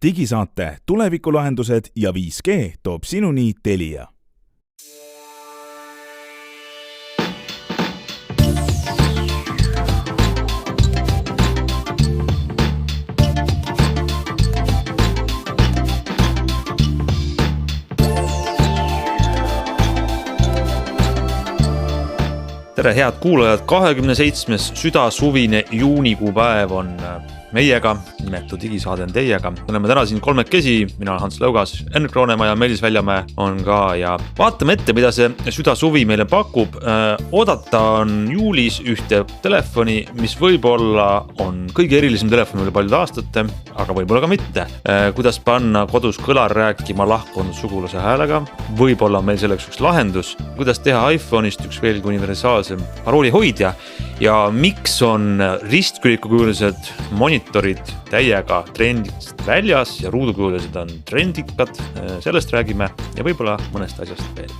digisaate tulevikulahendused ja 5G toob sinuni Telia. Tere head kuulajad, 27. südasuvine juunikuu päev on meiega, nimetu digisaade on teiega. Oleme täna siin kolmekesi, mina olen Hans Lõugas, Henrik Roonemaa ja Meelis Väljamäe on ka ja vaatame ette, mida see südasuvi meile pakub. Oodata on juulis ühte telefoni, mis võib-olla on kõige erilisem telefon üle paljude aastate, aga võib-olla ka mitte. Kuidas panna kodus kõlar rääkima lahkunud sugulase häälega, võib-olla on meil selleks üks lahendus. Kuidas teha iPhone'ist üks veelgi universaalsem paroolihoidja ja miks on ristkülikukujulised monitorid täiega trendist väljas ja ruudukujulised on trendikad, sellest räägime ja võib-olla mõnest asjast veel.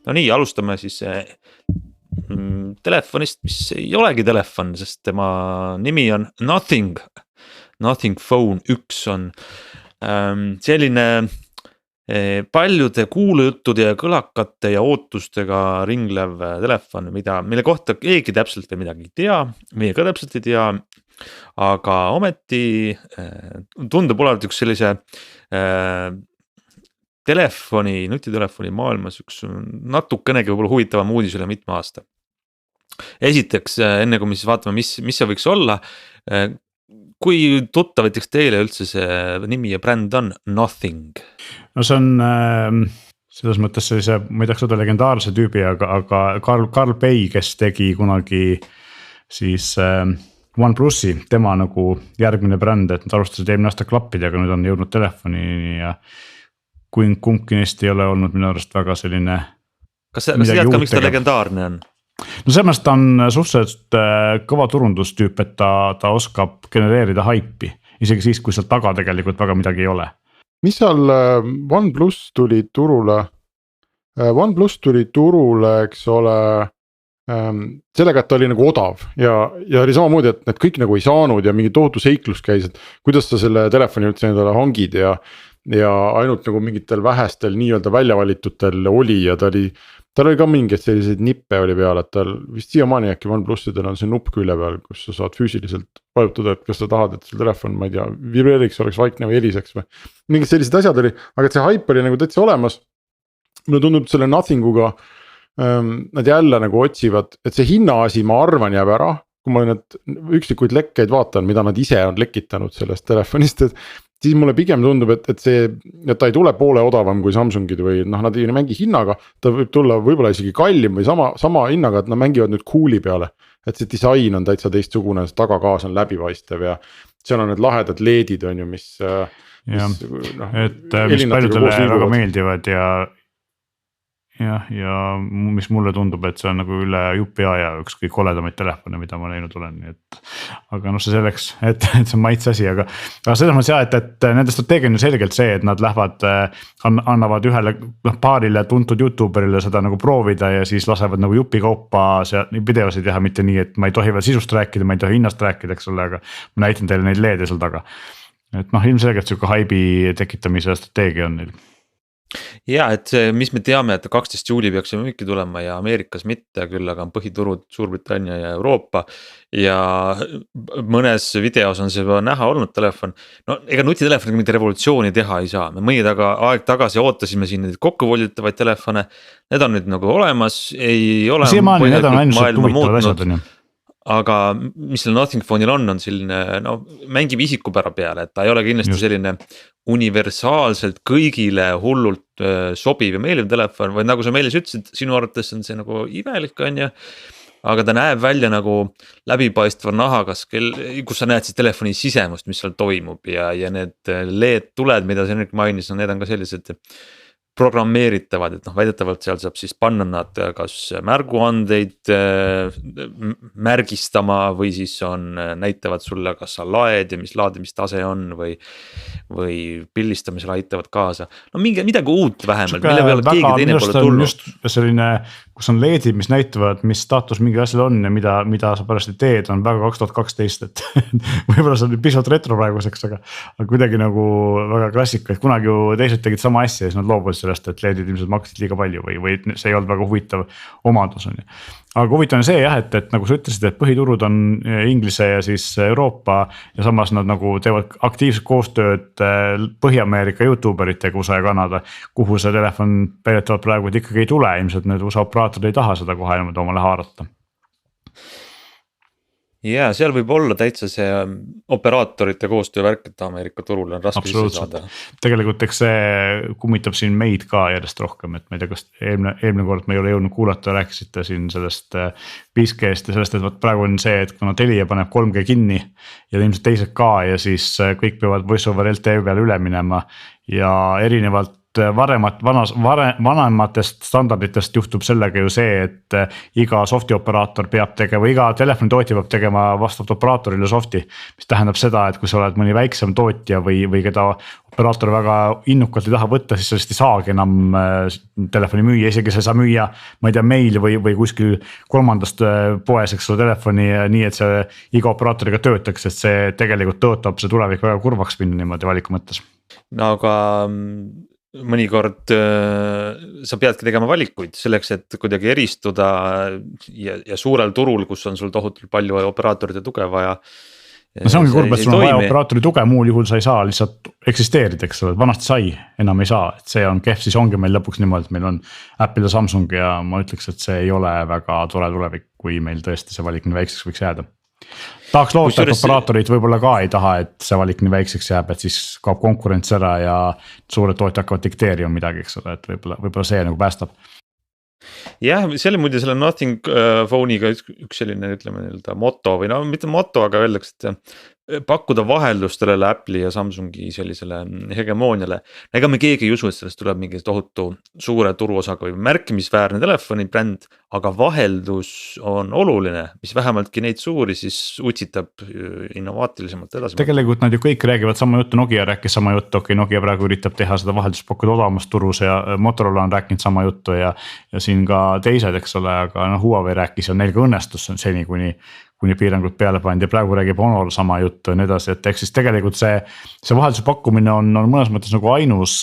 No nii, alustame siis telefonist, mis ei olegi telefon, sest tema nimi on Nothing Phone 1 on selline paljude kuulujuttude ja kõlakate ja ootustega ringlev telefon, mille kohta keegi täpselt veel midagi ei tea, meie ka täpselt ei tea, aga ometi tundub olevat üks sellise nutitelefoni maailmas üks natukenegi võib-olla huvitavam uudis üle mitme aasta. Esiteks, enne kui me siis vaatame, mis see võiks olla, kui tuttaviteks teile üldse see nimi ja bränd on Nothing? No see on selles mõttes sellise, ma ei tahaks öelda legendaarse tüübi, aga Carl Pei, kes tegi kunagi siis OnePlusi, tema nagu järgmine bränd, et nad alustasid eelmine aasta klappidega, nüüd on jõudnud telefonini ja kui kumbki neist ei ole olnud minu arust väga selline. Kas sa tead ka, miks ta legendaarne on? No sellest on suhteliselt kõva turundustüüp, et ta oskab genereerida haipi, isegi siis, kui seal taga tegelikult väga midagi ei ole. Mis seal OnePlus tuli turule? OnePlus tuli turule, eks ole, sellega, et ta oli nagu odav ja oli samamoodi, et need kõik nagu ei saanud ja mingi tohutu seiklus käis, et kuidas sa selle telefoni üldse endale hangid ja ainult nagu mingitel vähestel nii-öelda väljavalitutel oli ja tal oli ka mingeid selliseid nippe oli peal, et tal vist siiamaani äkki OnePlusidel on see nupp külje peal, kus sa saad füüsiliselt vajutada, et kas sa tahad, et see telefon, ma ei tea, vibreeriks, oleks vaikne või heliseks või mingid sellised asjad oli, aga et see hype oli nagu täitsa olemas. Mulle tundub selle Nothinguga nad jälle nagu otsivad, et see hinnaasi ma arvan jääb ära, kui ma need üksikuid lekkeid vaatan, mida nad ise on lekitanud sellest telefonist, et siis mulle pigem tundub, et ta ei tule poole odavam kui Samsungid või nad ei mängi hinnaga, ta võib tulla võib-olla isegi kallim või sama hinnaga, et nad mängivad nüüd cool'i peale, et see disain on täitsa teistsugune, tagakaas on läbipaistev ja seal on need lahedad LED-id on ju, mis paljudele väga meeldivad ja mis mulle tundub, et see on nagu üle jupi aja üks kõik koledamaid telefone, mida ma näinud olen, nii et aga see selleks, et see on maitse asi, aga selles mõttes jah, et nende strateegia on ju selgelt see, et nad lähevad, annavad ühele paarile tuntud YouTuberile seda nagu proovida ja siis lasevad nagu jupi kaupa videosid teha, mitte nii, et ma ei tohi veel sisust rääkida, ma ei tohi hinnast rääkida, eks ole, aga ma näitan teile neid LED-e seal taga. Et ilmselgelt selline haibi tekitamise strateegia on neil. Ja, et mis me teame, et 12. juuli peaks müüki tulema ja Ameerikas mitte, küll aga on põhiturud Suurbritannia ja Euroopa ja mõnes videos on see näha olnud telefon. No ega nutitelefoniga mitte revolutsiooni teha ei saa, me aeg tagasi ootasime siin neid kokkuvolditavaid telefone, need on nüüd nagu olemas, ei ole maailma muutnud. Aga mis selle Nothing Phone'il on selline, mängib isikupära peale, et ta ei ole kindlasti selline universaalselt kõigile hullult sobiv ja meeldiv telefon, vaid nagu sa Meelis ütlesid, sinu arvates on see nagu imelik on ja, aga ta näeb välja nagu läbipaistva nahakas, kus sa näed siis telefoni sisemust, mis seal toimub ja need LED tuled, mida Henrik mainis, need on ka sellised programmeeritavad, et noh, väidetavalt seal saab siis panna nad kas märguandeid märgistama või siis näitavad sulle, kas sa laed ja mis laadimistase on või pildistamisele aitavad kaasa. No midagi uut vähemalt, mille peale keegi teine pole tulnud. just selline, kus on LED-id, mis näitavad, mis staatus mingil asjal on ja mida sa pärast teed, on väga 2012, et võib-olla see on pisut retro praeguseks, aga kuidagi nagu väga klassika, et kunagi ju teised tegid sama asja ja siis nad loobusid sellest, et LED-id ilmselt maksid liiga palju või see ei olnud väga huvitav omadus on ju. Aga huvitav on see jah, et nagu sa ütlesid, et põhiturud on Inglise ja siis Euroopa ja samas nad nagu teevad aktiivset koostööd Põhja-Ameerika YouTuberitega USA ja Kanada, kuhu see telefon väidetavalt praegu ikkagi ei tule, ilmselt need USA operaatorid ei taha seda kohe omale haarata. Ja seal võib olla täitsa see operaatorite koostöövärk, et Ameerika turul on raske sisse saada. Tegelikult eks see kummitab siin meid ka järjest rohkem, et ma ei tea, kas eelmine kord me ei ole jõudnud kuulata, rääkisite siin sellest 5G-st ja sellest, et praegu on see, et kuna Telia paneb 3G kinni ja ilmselt teised ka ja siis kõik peavad voice over LTE peale üle minema ja erinevalt vanematest standarditest juhtub sellega ju see, et iga softi operaator peab tegema, iga telefonitootja peab tegema vastavalt operaatorile softi. Mis tähendab seda, et kui sa oled mõni väiksem tootja või keda operaator väga innukalt ei taha võtta, siis sellest ei saagi enam telefoni müüa, isegi sa ei saa müüa, ma ei tea, meil või kuskil kolmandast poes, eks ole, telefoni nii, et see iga operaatoriga töötaks, sest see tegelikult tõotab see tulevik väga kurvaks minna niimoodi valiku mõttes. No aga mõnikord sa peadki tegema valikuid selleks, et kuidagi eristuda ja suurel turul, kus on sul tohutult palju operaatorite tuge vaja. No see ongi kurb, et sul on vaja operaatori tuge, muul juhul sa ei saa lihtsalt eksisteerida, eks ole, vanasti sai, enam ei saa, et see on kehv, siis ongi meil lõpuks niimoodi, et meil on Apple ja Samsung ja ma ütleks, et see ei ole väga tore tulevik, kui meil tõesti see valik nii väikseks võiks jääda. Tahaks loota, et operaatorid võib-olla ka ei taha, et see valik nii väikseks jääb, et siis kaob konkurents ära ja suured tootjad hakkavad dikteerima midagi, eks ole, et võib-olla see nagu päästab. Jah, see oli muide selle Nothing Phone'iga üks selline, ütleme moto või no mitte moto, aga öeldakse, et pakkuda vaheldust sellele Apple'i ja Samsungi sellisele hegemooniale. Ega me keegi ei usu, et sellest tuleb mingi tohutu suure turuosaga või märkimisväärne telefoni bränd, aga vaheldus on oluline, mis vähemaltki neid suuri siis utsitab innovaatilisemalt edasi. Tegelikult nad ju kõik räägivad sama juttu, Nokia rääkis sama juttu, okei, Nokia praegu üritab teha seda vaheldust pakkuda odavamast turus ja Motorola on rääkinud sama juttu ja siin ka teised, eks ole, aga Huawei rääkis ja neil ka õnnestus seni, kuni piirangud peale pandi ja praegu räägib Honor sama juttu ja nii edasi, et eks siis tegelikult see vahelduse pakkumine on mõnes mõttes nagu ainus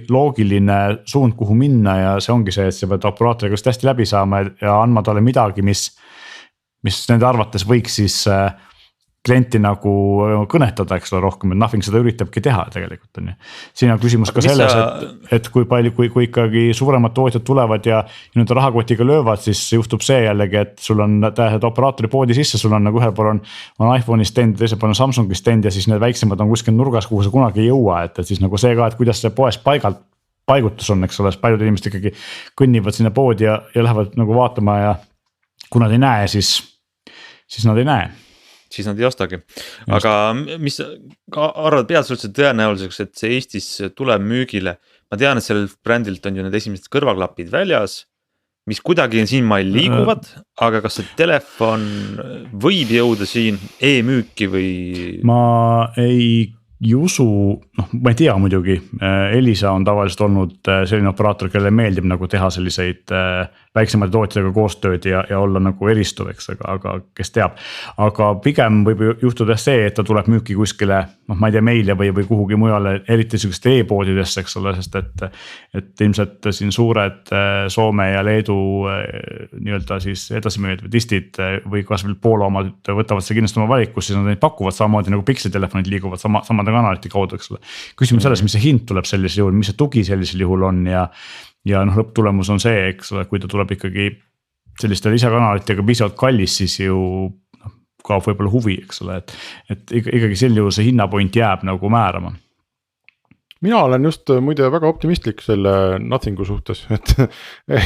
loogiline suund, kuhu minna ja see ongi see, et sa pead operaatoriga just hästi läbi saama ja andma talle midagi, mis nende arvates võiks siis klienti nagu kõnetada, eks ole, rohkem, et Nothing seda üritabki teha tegelikult on ju. Siin on küsimus ka selles, et kui palju, kui ikkagi suuremad tootjad tulevad ja nüüd rahakotiga löövad, siis juhtub see jällegi, et sul on tähed operaatori poodi sisse, sul on nagu ühel pool on iPhone'i stand, teisel pool on Samsungi stand ja siis need väiksemad on kuskil nurgas, kuhu sa kunagi ei jõua, et siis nagu see ka, et kuidas see poes paigutus on, eks ole, paljud inimesed ikkagi kõnnivad sinna poodi ja lähevad nagu vaatama ja kui nad ei näe, siis nad ei näe. Siis nad ei ostagi. Aga mis arvad pead suhteliselt tõenäoliseks, et see Eestis tuleb müügile? Ma tean, et sellel brändilt on ju need esimesed kõrvaklapid väljas, mis kuidagi siin mail liiguvad, aga kas see telefon võib jõuda siin e-müüki või? Ma ei usu, ma ei tea muidugi, Elisa on tavaliselt olnud selline operaator, kelle meeldib nagu teha selliseid väiksemate tootjatega koostööd ja olla nagu eristuv, eks, aga kes teab. Aga pigem võib juhtuda see, et ta tuleb müüki kuskile, ma ei tea, meile või kuhugi mujale, eriti selliste e-poodidesse, eks ole, sest et ilmselt siin suured Soome ja Leedu nii-öelda siis edasimüüjad või distid või kas veel Poola omad võtavad see kindlasti oma valikus, siis nad neid pakuvad samamoodi nagu pikseltelefonid liiguvad samade kanalite kaudu, eks ole. Küsimus selles, mis see hind tuleb sellisel juhul, mis see tugi sellisel juhul on ja lõpptulemus on see, eks ole, kui ta tuleb ikkagi selliste lisakanalitega piisavalt kallis, siis ju kaob võib-olla huvi, eks ole, et ikkagi sel juhul see hinnapoint jääb nagu määrama. Mina olen just muide väga optimistlik selle Nothingu suhtes, et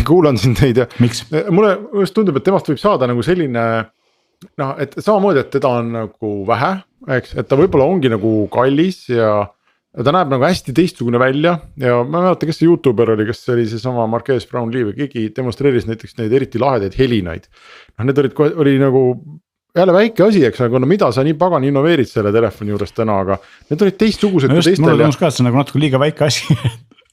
kuulan siin teid ja miks? Mulle just tundub, et temast võib saada nagu selline, et samamoodi, et teda on nagu vähe, eks, et ta võib-olla ongi nagu kallis ja ta näeb nagu hästi teistsugune välja ja ma ei mäleta, kes see YouTuber oli, kas see oli seesama Marques Brownlee või keegi demonstreeris näiteks neid eriti lahedaid helinaid. Noh, need oli nagu jälle väike asi, eks, aga no mida sa nii pagan innoveerid selle telefoni juures täna, aga need olid teistsugused no just, mulle tundus ka, et see on nagu natuke liiga väike asi.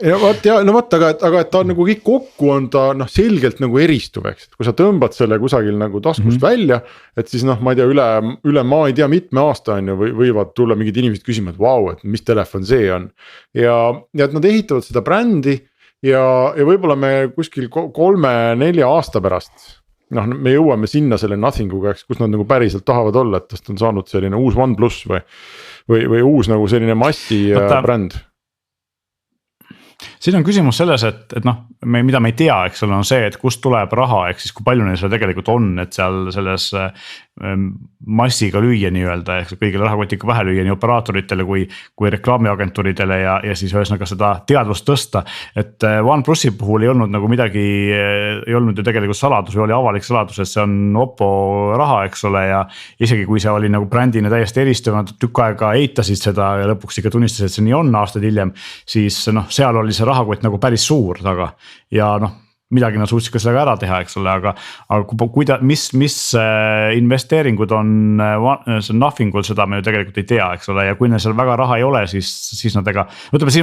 ja vot, aga et ta on nagu kõik kokku on ta noh, selgelt nagu eristuv, eks, et kui sa tõmbad selle kusagil nagu taskust välja, et siis noh, ma ei tea, üle ma ei tea mitme aasta on ju võivad tulla mingid inimesed küsima, et vau, et mis telefon see on. Ja et nad ehitavad seda brändi ja võib-olla me kuskil 3-4 aasta pärast noh, me jõuame sinna selle Nothinguga, eks, kus nad nagu päriselt tahavad olla, et tast on saanud selline uus OnePlus või uus nagu selline massi bränd. Siin on küsimus selles, et noh, mida me ei tea, eks ole, on see, et kust tuleb raha, ehk siis kui palju neil seda tegelikult on, et seal selles massiga lüüa nii-öelda, ehk kõigile rahakotiga pähe lüüa nii operaatoritele kui reklaamiagentuuridele ja siis ühesõnaga seda teadvust tõsta. Et OnePlusi puhul ei olnud nagu midagi, ei olnud ju tegelikult saladus või oli avalik saladus, et see on Oppo raha, eks ole, ja isegi kui see oli nagu brändina täiesti eristuv, nad tükk aega eitasid seda ja lõpuks ikka tunnistasid, et see nii on aastaid hiljem, siis noh, seal oli see rahakott nagu päris suur taga ja noh, midagi nad suutsid ka sellega ära teha, eks ole, aga mis investeeringud on Nothingul, seda me ju tegelikult ei tea, eks ole, ja kui neil seal väga raha ei ole, siis nad ütleme,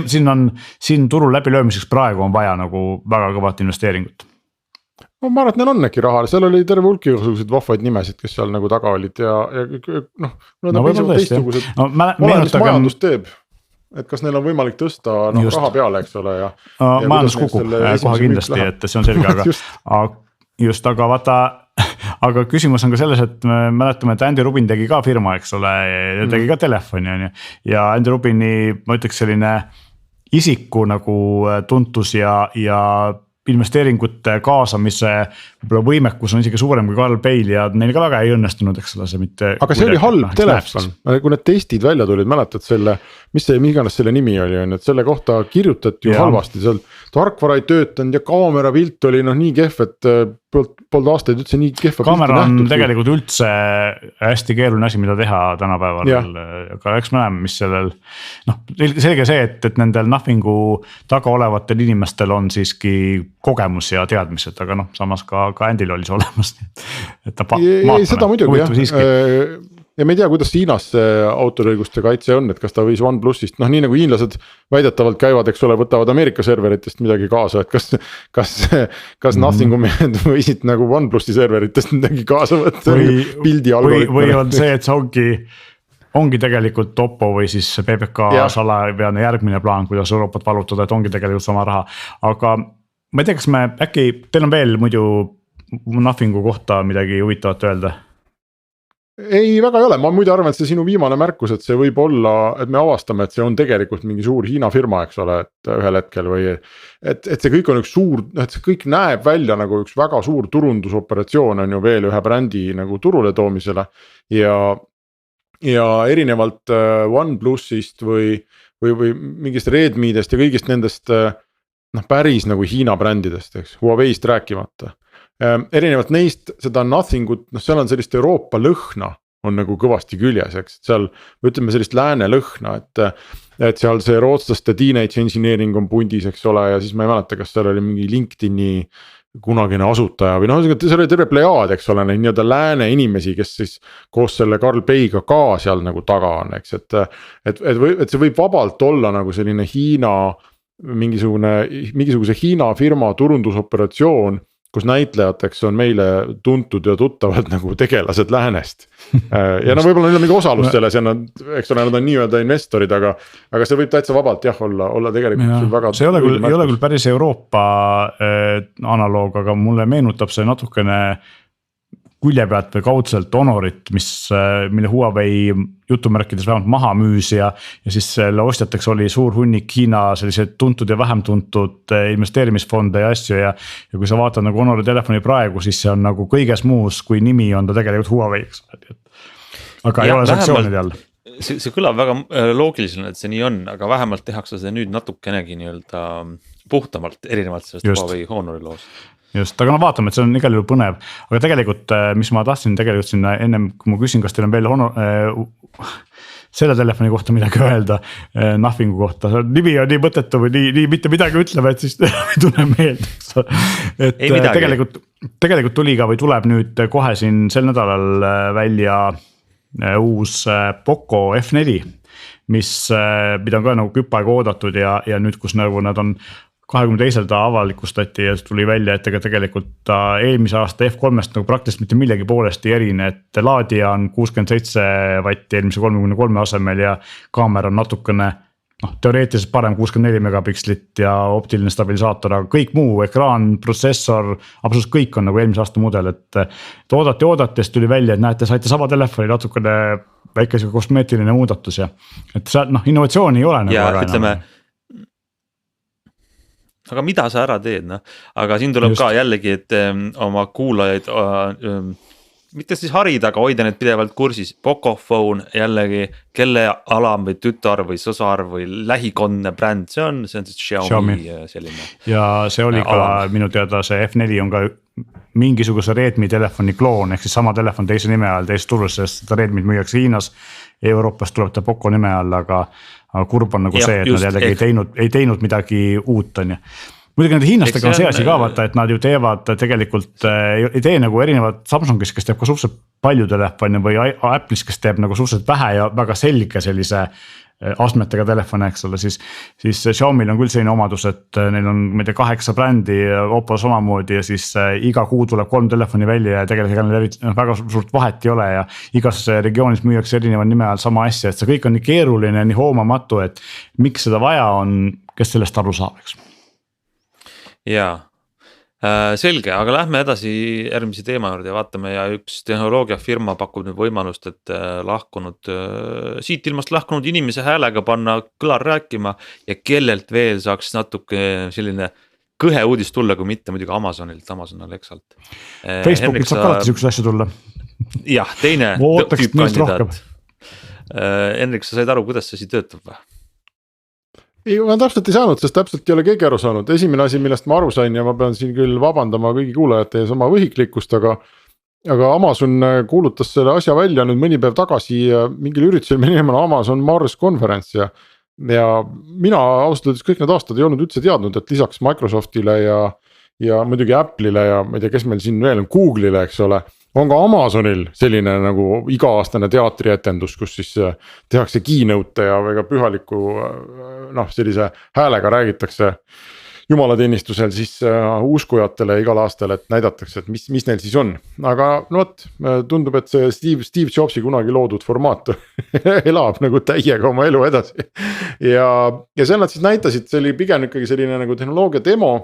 siin turul läbilöömiseks praegu on vaja nagu väga kõvat investeeringut. Ma arvan, et neil on äkki raha, seal oli terve hulk igasuguseid vahvaid nimesid, kes seal nagu taga olid ja noh, nad on piisavalt teistsugused, mis majandus teeb. Et kas neil on võimalik tõsta raha peale, eks ole ja majandus kukub kohe kindlasti, et see on selge, aga vaata, aga küsimus on ka selles, et me mäletame, et Andy Rubin tegi ka firma, eks ole, ja tegi ka telefoni on ju, ja Andy Rubini, ma ütleks selline isiku nagu tuntus ja investeeringute kaasamise võimekus on isegi suurem kui Carl Bale ja neil ka väga ei õnnestunud, eks ole, see mitte. Aga see oli halb telefon, kui need testid välja tulid, mäletad selle, mis iganes selle nimi oli, on, et selle kohta kirjutati ju halvasti, seal tarkvara ei töötanud ja kaamera pilt oli nii kehv, et polnud aastaid üldse nii kehva. Kaamera on tegelikult üldse hästi keeruline asi, mida teha tänapäeval, aga eks me näeme, mis sellel, selge see, et nendel Nothingu taga olevatel inimestel on siiski kogemus ja teadmised, aga samas ka Andil oli see olemas. Seda muidugi jah. Ja me ei tea, kuidas Hiinas autoriõiguste kaitse on, et kas ta võis OnePlusist, nii nagu hiinlased väidetavalt käivad, eks ole, võtavad Ameerika serveritest midagi kaasa, et kas Nothingu mehed võisid nagu OnePlusi serveritest midagi kaasa võtta pildi algoritmile. Või on see, et see ongi tegelikult Oppo või siis PPK salapeane järgmine plaan, kuidas Euroopat valutada, et ongi tegelikult sama raha, aga ma ei tea, kas me äkki, teil on veel muidu Nothingu kohta midagi huvitavat öelda? Ei, väga ei ole, ma muide arvan, et see sinu viimane märkus, et see võib olla, et me avastame, et see on tegelikult mingi suur Hiina firma, eks ole, et ühel hetkel või et see kõik on üks suur, et see kõik näeb välja nagu üks väga suur turundusoperatsioon on ju veel ühe brändi nagu turule toomisele ja erinevalt OnePlusist või mingist Redmidest ja kõigist nendest päris nagu Hiina brändidest, eks, Huawei'st rääkimata. Erinevalt neist seda Nothingut, seal on sellist Euroopa lõhna on nagu kõvasti küljes, eks, seal ütleme sellist lääne lõhna, et seal see rootslaste teenage engineering on pundis, eks ole, ja siis ma ei mäleta, kas seal oli mingi LinkedIni kunagine asutaja või see oli terve plejaad, eks ole, neid nii-öelda lääne inimesi, kes siis koos selle Carl Beiga ka seal nagu taga on, eks, et see võib vabalt olla nagu selline Hiina mingisuguse Hiina firma turundusoperatsioon, kus näitlejateks on meile tuntud ja tuttavad nagu tegelased läänest. Ja võib-olla neil on mingi osalus selles ja nad, eks ole, nad on nii-öelda investorid, aga see võib täitsa vabalt olla tegelikult väga. See ei ole küll päris Euroopa analoog, aga mulle meenutab see natukene külje pealt või kaudselt Honorit, mille Huawei jutumärkides vähemalt maha müüs ja siis selle ostjateks oli suur hunnik Hiina sellised tuntud ja vähem tuntud investeerimisfonde ja asju ja kui sa vaatad nagu Honori telefoni praegu, siis see on nagu kõiges muus, kui nimi on ta tegelikult Huawei, aga ei ole sanktsioonid all. See kõlab väga loogilisena, et see nii on, aga vähemalt tehakse see nüüd natukenegi nii-öelda puhtamalt erinevalt sellest Huawei Honori loost. Just, aga vaatame, et see on igal juhul põnev, aga tegelikult, mis ma tahtsin tegelikult sinna ennem, kui ma küsin, kas teil on veel selle telefoni kohta midagi öelda, Nothingu kohta, nimi on nii mõttetu või nii mitte midagi ütleb, et siis ei tule meelde, eks ole. Et tegelikult tuli ka või tuleb nüüd kohe siin sel nädalal välja uus Poco F4, mida on ka nagu küpp aega oodatud ja nüüd, kus nagu nad on 22. avalikustati ja tuli välja, et tegelikult ta eelmise aasta F3-st nagu praktiliselt mitte millegi poolest ei erine, et laadija on 67 vatti eelmise 33 asemel ja kaamera on natukene teoreetiliselt parem 64 megapikslit ja optiline stabilisaator, aga kõik muu, ekraan, protsessor, absoluutselt kõik on nagu eelmise aasta mudel, et oodati, siis tuli välja, et näete, saite sama telefoni natukene väike kosmeetiline muudatus ja et seal innovatsiooni ei ole nagu väga ütleme, aga mida sa ära teed, aga siin tuleb ka jällegi, et oma kuulajaid mitte siis harida, aga hoida need pidevalt kursis. Pocophone jällegi, kelle alam või tütar või sõsar või lähikondne bränd, see on siis Xiaomi selline. Ja see oli ka minu teada see F4 on ka mingisuguse Redmi telefoni kloon, ehk siis sama telefon teise nime all teist turus, sest seda Redmit müüakse Hiinas. Euroopas tuleb ta Poco nime all, aga kurb on nagu see, et nad jällegi ei teinud midagi uut, on ju. Muidugi nende hiinlastega on see asi ka vaata, et nad ju teevad tegelikult, ei tee nagu erinevad Samsungis, kes teeb ka suhteliselt palju telefoni või Apple'is, kes teeb nagu suhteliselt vähe ja väga selge sellise astmetega telefone, eks ole, siis Xiaomi'l on küll selline omadus, et neil on 8 brändi, Oppo samamoodi ja siis iga kuu tuleb 3 telefoni välja ja tegelikult väga suurt vahet ei ole ja igas regioonis müüakse erineva nime all sama asja, et see kõik on nii keeruline, nii hoomamatu, et miks seda vaja on, kes sellest aru saab, eks. Jaa, selge, aga lähme edasi järgmise teema juurde ja vaatame ja üks tehnoloogiafirma pakub nüüd võimalust, et siit ilmast lahkunud inimese häälega panna kõlar rääkima ja kellelt veel saaks natuke selline kõhe uudis tulla, kui mitte muidugi Amazonilt, Amazon Alexalt. Facebookilt saab alati sihukese asja tulla. Jah, teine tüüpkandidaat. Henrik, sa said aru, kuidas see asi töötab või? Ei, ma täpselt ei saanud, sest täpselt ei ole keegi aru saanud. Esimene asi, millest ma aru sain ja ma pean siin küll vabandama kõigi kuulajate ja sama võhiklikkust, aga Amazon kuulutas selle asja välja nüüd mõni päev tagasi mingil üritusel, mille nimi on Amazon Mars Conference ja mina ausalt öeldes kõik need aastad ei olnud üldse teadnud, et lisaks Microsoftile ja muidugi Apple'ile ja ma ei tea, kes meil siin veel on, Google'ile, eks ole, on ka Amazonil selline nagu iga-aastane teatrietendus, kus siis tehakse keynote ja väga pühaliku sellise häälega räägitakse jumalateenistusel siis uskujatele igal aastal, et näidatakse, et mis neil siis on. Aga tundub, et see Steve Jobsi kunagi loodud formaat elab nagu täiega oma elu edasi. Ja seal nad siis näitasid, see oli pigem ikkagi selline nagu tehnoloogia demo.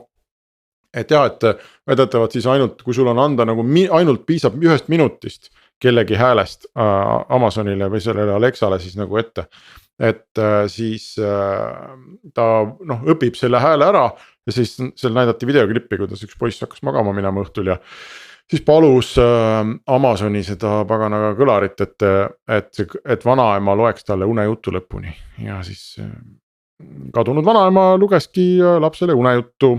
Et jah, et väidetavad siis ainult, kui sul on anda nagu ainult piisab 1 minutist kellegi häälest Amazonile või sellele Alexale siis nagu ette. Et siis ta õpib selle hääle ära ja siis seal näidati videoklippi, kuidas üks poiss hakkas magama minema õhtul ja siis palus Amazoni seda paganaga kõlarit, et vanaema loeks talle unejuttu lõpuni ja siis kadunud vanaema lugeski lapsele unejuttu.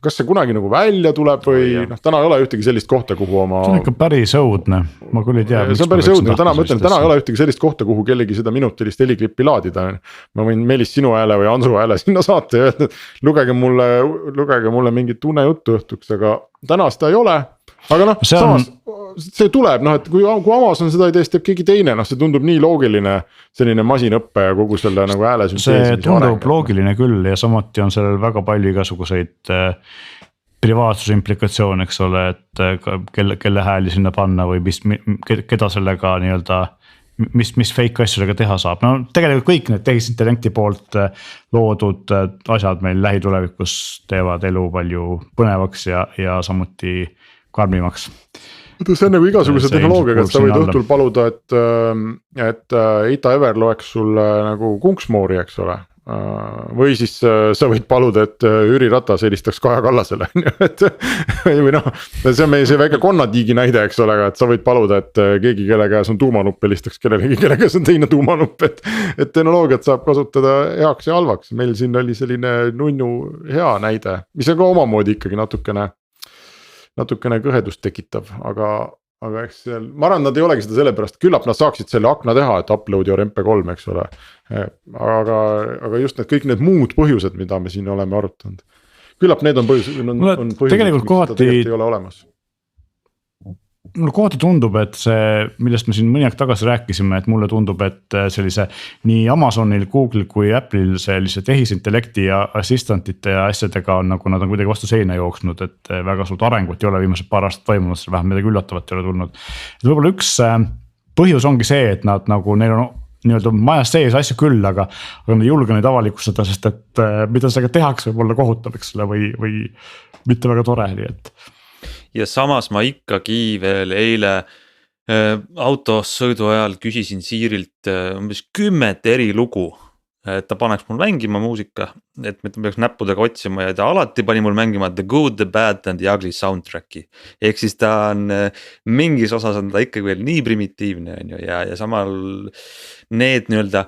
Kas see kunagi nagu välja tuleb või täna ei ole ühtegi sellist kohta, kuhu oma. See on ikka päris õudne, ma küll ei tea. See on päris õudne, täna mõtlen, täna ei ole ühtegi sellist kohta, kuhu kellegi seda minutilist heliklippi laadida. Ma võin Meelis sinu hääle või Andru hääle sinna saata ja öelda, et lugege mulle mingit unejuttu õhtuks, aga täna seda ei ole. Aga samas see tuleb, et kui Amazon seda ei tee, siis teeb keegi teine, see tundub nii loogiline selline masinõppe ja kogu selle nagu hääle sünteesi. See tundub loogiline küll ja samuti on sellel väga palju igasuguseid privaatsuse implikatsioone, eks ole, et kelle hääli sinna panna või keda sellega nii-öelda, mis fake asjadega teha saab. No tegelikult kõik need tehisintellekti poolt loodud asjad meil lähitulevikus teevad elu palju põnevaks ja samuti karmimaks. See on nagu igasuguse tehnoloogiaga, et sa võid õhtul paluda, et Ita Ever loeks sulle nagu kunksmoori, eks ole. Või siis sa võid paluda, et Jüri Ratas helistaks Kaja Kallasele. Või see on meie see väike konnatiigi näide, eks ole, et sa võid paluda, et keegi kelle käes on tuumanupp helistaks kellelegi, kelle käes on teine tuumanupp, et tehnoloogiat saab kasutada heaks ja halvaks. Meil siin oli selline nunnu hea näide, mis on ka omamoodi ikkagi natukene kõhedust tekitav, aga aga eks seal, ma arvan, nad ei olegi seda sellepärast, küllap nad saaksid selle akna teha, et upload your MP3, eks ole. aga just kõik need muud põhjused, mida me siin oleme arutanud. Küllap need on põhjused, tegelikult kohati ei ole olemas. Mulle kohati tundub, et see, millest me siin mõni aeg tagasi rääkisime, et mulle tundub, et sellise nii Amazonil, Google'il kui Apple'il sellise tehisintellekti ja assistantite ja asjadega on nagu nad on kuidagi vastu seina jooksnud, et väga suurt arengut ei ole viimased paar aastat toimunud, vähemalt midagi üllatavat ei ole tulnud. Võib-olla üks põhjus ongi see, et nad nagu neil on nii-öelda majas sees asju küll, aga nad ei julge neid avalikustada, sest et mida sellega tehakse, võib olla kohutav, eks ole, või mitte väga tore, nii et. Ja samas ma ikkagi veel eile autos sõidu ajal küsisin Siirilt umbes 10 eri lugu, et ta paneks mul mängima muusika, et ma peaks näppudega otsima ja ta alati pani mul mängima The Good, The Bad and The Ugly soundtrack'i. Ehk siis ta on mingis osas on ta ikkagi veel nii primitiivne on ju, ja samal need nii-öelda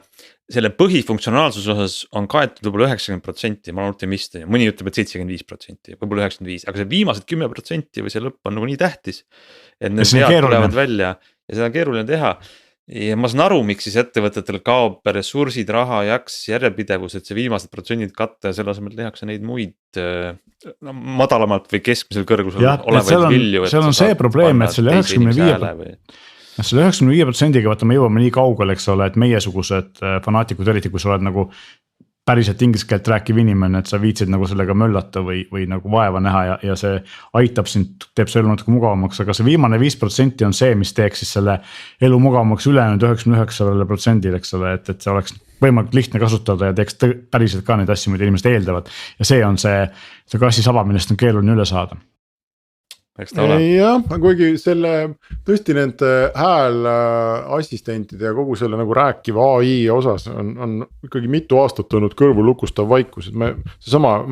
selle põhifunktsionaalsuse osas on kaetud võib-olla 90%, ma olen optimist, mõni ütleb, et 75%, võib-olla 95%, aga see viimased 10% või see lõpp on nagu nii tähtis, et need vead tulevad välja ja seda on keeruline teha. Ja ma saan aru, miks siis ettevõtetel kaob ressursid, raha, jaks, järjepidevus, et see viimased protsendid katta ja selle asemel tehakse neid muid madalamalt või keskmisel kõrgusel olevaid vilju. Seal on see probleem, et selle 95%-ga vaata me jõuame nii kaugele, eks ole, et meiesugused fanaatikud, eriti kui sa oled nagu päriselt inglise keelt rääkiv inimene, et sa viitsid nagu sellega möllata või nagu vaeva näha ja see aitab sind, teeb see elu natuke mugavamaks, aga see viimane 5% on see, mis teeks siis selle elu mugavamaks ülejäänud 99%, eks ole, et see oleks võimalik lihtne kasutada ja teeks päriselt ka neid asju, mida inimesed eeldavad. Ja see on see kassi saba, millest on keeruline üle saada. Jah, kuigi selle tõesti nende häälassistentide ja kogu selle nagu rääkiva AI osas on ikkagi mitu aastat olnud kõrvu lukustav vaikus, et ma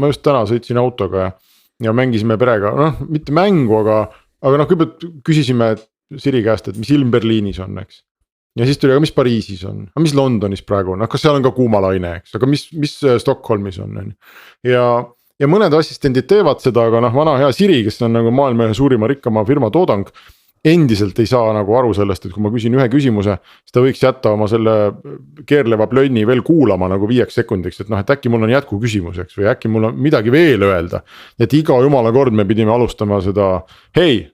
just täna sõitsin autoga ja mängisime perega, mitte mängu, aga kõigepealt küsisime Siri käest, et mis ilm Berliinis on, eks. Ja siis tuli, aga mis Pariisis on, aga mis Londonis praegu on, kas seal on ka kuumalaine, eks, aga mis Stockholmis on. Ja mõned assistendid teevad seda, aga vana hea Siri, kes on nagu maailma suurima rikkama firma toodang, endiselt ei saa nagu aru sellest, et kui ma küsin ühe küsimuse, siis ta võiks jätta oma selle keerleva plönni veel kuulama nagu 5 sekundiks, et äkki mul on jätku küsimuseks või äkki mul on midagi veel öelda. Et iga jumala kord me pidime alustama seda hei,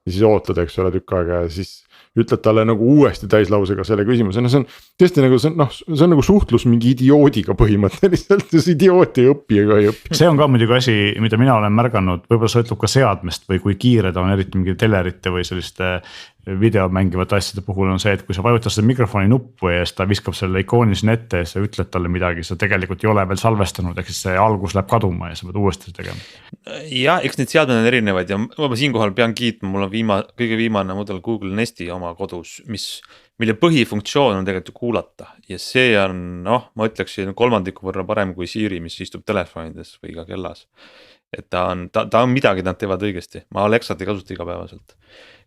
ja siis ootad, eks ole, tükk aega ja siis ütled talle nagu uuesti täislausega selle küsimuse, see on tõesti nagu see on nagu suhtlus mingi idioodiga põhimõtteliselt, see idioot ei õpi ega ei õpi. See on ka muidugi asi, mida mina olen märganud, võib-olla sõltub ka seadmest või kui kiired on eriti mingi telerite või selliste video mängivate asjade puhul on see, et kui sa vajutad seda mikrofoni nuppu ja siis ta viskab selle ikooni sinna ette ja sa ütled talle midagi, sa tegelikult ei ole veel salvestanud, ehk siis see algus läheb kaduma ja sa pead uuesti tegema. Ja eks need seadmed on erinevad ja ma siinkohal pean kiitma, mul on kõige viimane mudel Google Nesti oma kodus, mille põhifunktsioon on tegelikult kuulata ja see on, ma ütleksin 3% võrra parem kui Siri, mis istub telefonides või ka kellas. Et ta on midagi, nad teevad õigesti, ma Alexat ei kasuta igapäevaselt.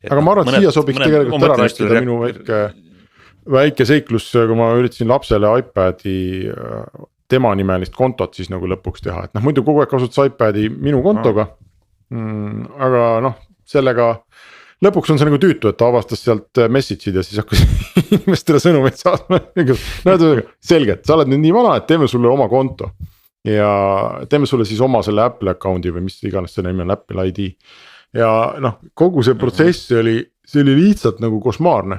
Aga ma arvan, et siia sobiks tegelikult ära rääkida minu väike seiklus, kui ma üritasin lapsele iPadi tema nimelist kontot siis nagu lõpuks teha, et muidu kogu aeg kasutas iPadi minu kontoga, aga sellega lõpuks on see nagu tüütu, et ta avastas sealt message'id ja siis hakkas inimestele sõnumeid saatma. Selgelt, sa oled nüüd nii vana, et teeme sulle oma konto ja teeme sulle siis oma selle Apple account'i või mis iganes selle nimi on, Apple ID. Ja kogu see protsess oli lihtsalt nagu košmaarne.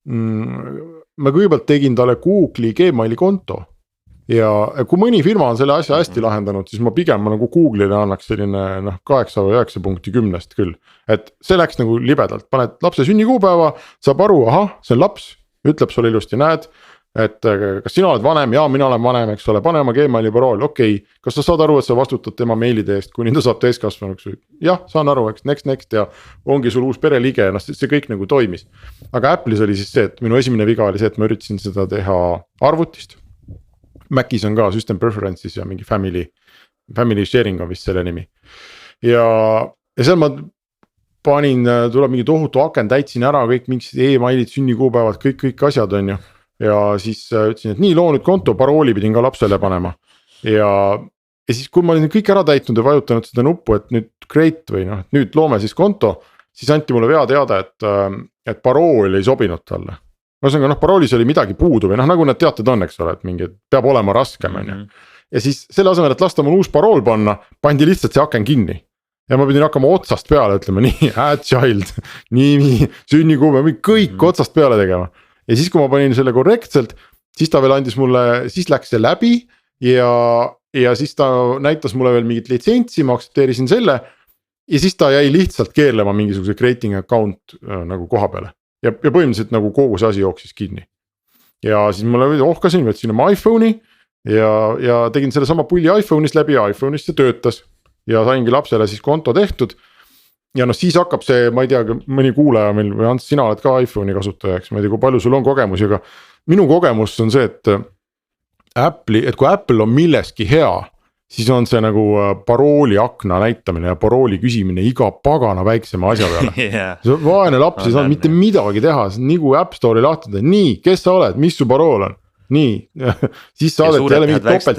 Ma kõigepealt tegin talle Google'i Gmaili konto ja kui mõni firma on selle asja hästi lahendanud, siis ma pigem nagu Google'ile annaks selline 8 või 9 punkti 10 küll. Et see läks nagu libedalt, paned lapse sünnikuupäeva, saab aru, see on laps, ütleb sulle ilusti, näed, et kas sina oled vanem, ja mina olen vanem, eks ole, pane oma Gmaili parool, okei. Kas sa saad aru, et sa vastutad tema meilide eest, kuni ta saab täiskasvanuks? Jah, saan aru, eks next ja ongi sul uus pereliige, see kõik nagu toimis. Aga Apple'is oli siis see, et minu esimene viga oli see, et ma üritasin seda teha arvutist. Mac'is on ka System Preferences ja mingi family sharing on vist selle nimi. Ja seal ma panin, tuleb mingi tohutu aken, täitsin ära kõik mingid e-mailid, sünnikuupäevad, kõik asjad on ju. Ja siis ütlesin, et nii loo nüüd konto, parooli pidin ka lapsele panema. Ja siis kui ma olin kõik ära täitnud ja vajutanud seda nuppu, et nüüd create või nüüd loome siis konto, siis anti mulle veateade, et parool ei sobinud talle. ühesõnaga paroolis oli midagi puudu või nagu need teated on, eks ole, et mingi peab olema raskem on ju. Ja siis selle asemel, et lasta mul uus parool panna, pandi lihtsalt see aken kinni. Ja ma pidin hakkama otsast peale ütlema nii, add child, nimi, sünnikuupäev, kõik otsast peale tegema. Ja siis, kui ma panin selle korrektselt, siis ta veel andis mulle, siis läks see läbi ja siis ta näitas mulle veel mingit litsentsi, ma aktsepteerisin selle. Ja siis ta jäi lihtsalt keerlema mingisuguse creating account nagu koha peale. Ja põhimõtteliselt nagu kogu see asi jooksis kinni. Ja siis mulle ohkasin, võtsin oma iPhone'i ja tegin selle sama pulli iPhone'ist läbi ja iPhone'ist see töötas. Ja saingi lapsele siis konto tehtud. Ja siis hakkab see, ma ei tea, mõni kuulaja meil või Ants, sina oled ka iPhone'i kasutajaks, ma ei tea, kui palju sul on kogemusi, aga minu kogemus on see, et kui Apple on milleski hea, siis on see nagu parooli akna näitamine ja parooli küsimine iga pagana väiksema asja peale. See vaene laps ei saanud mitte midagi teha, nii kui App Store'i lahtada, nii, kes sa oled, mis su parool on? Nii, siis saadeti jälle mingid topelt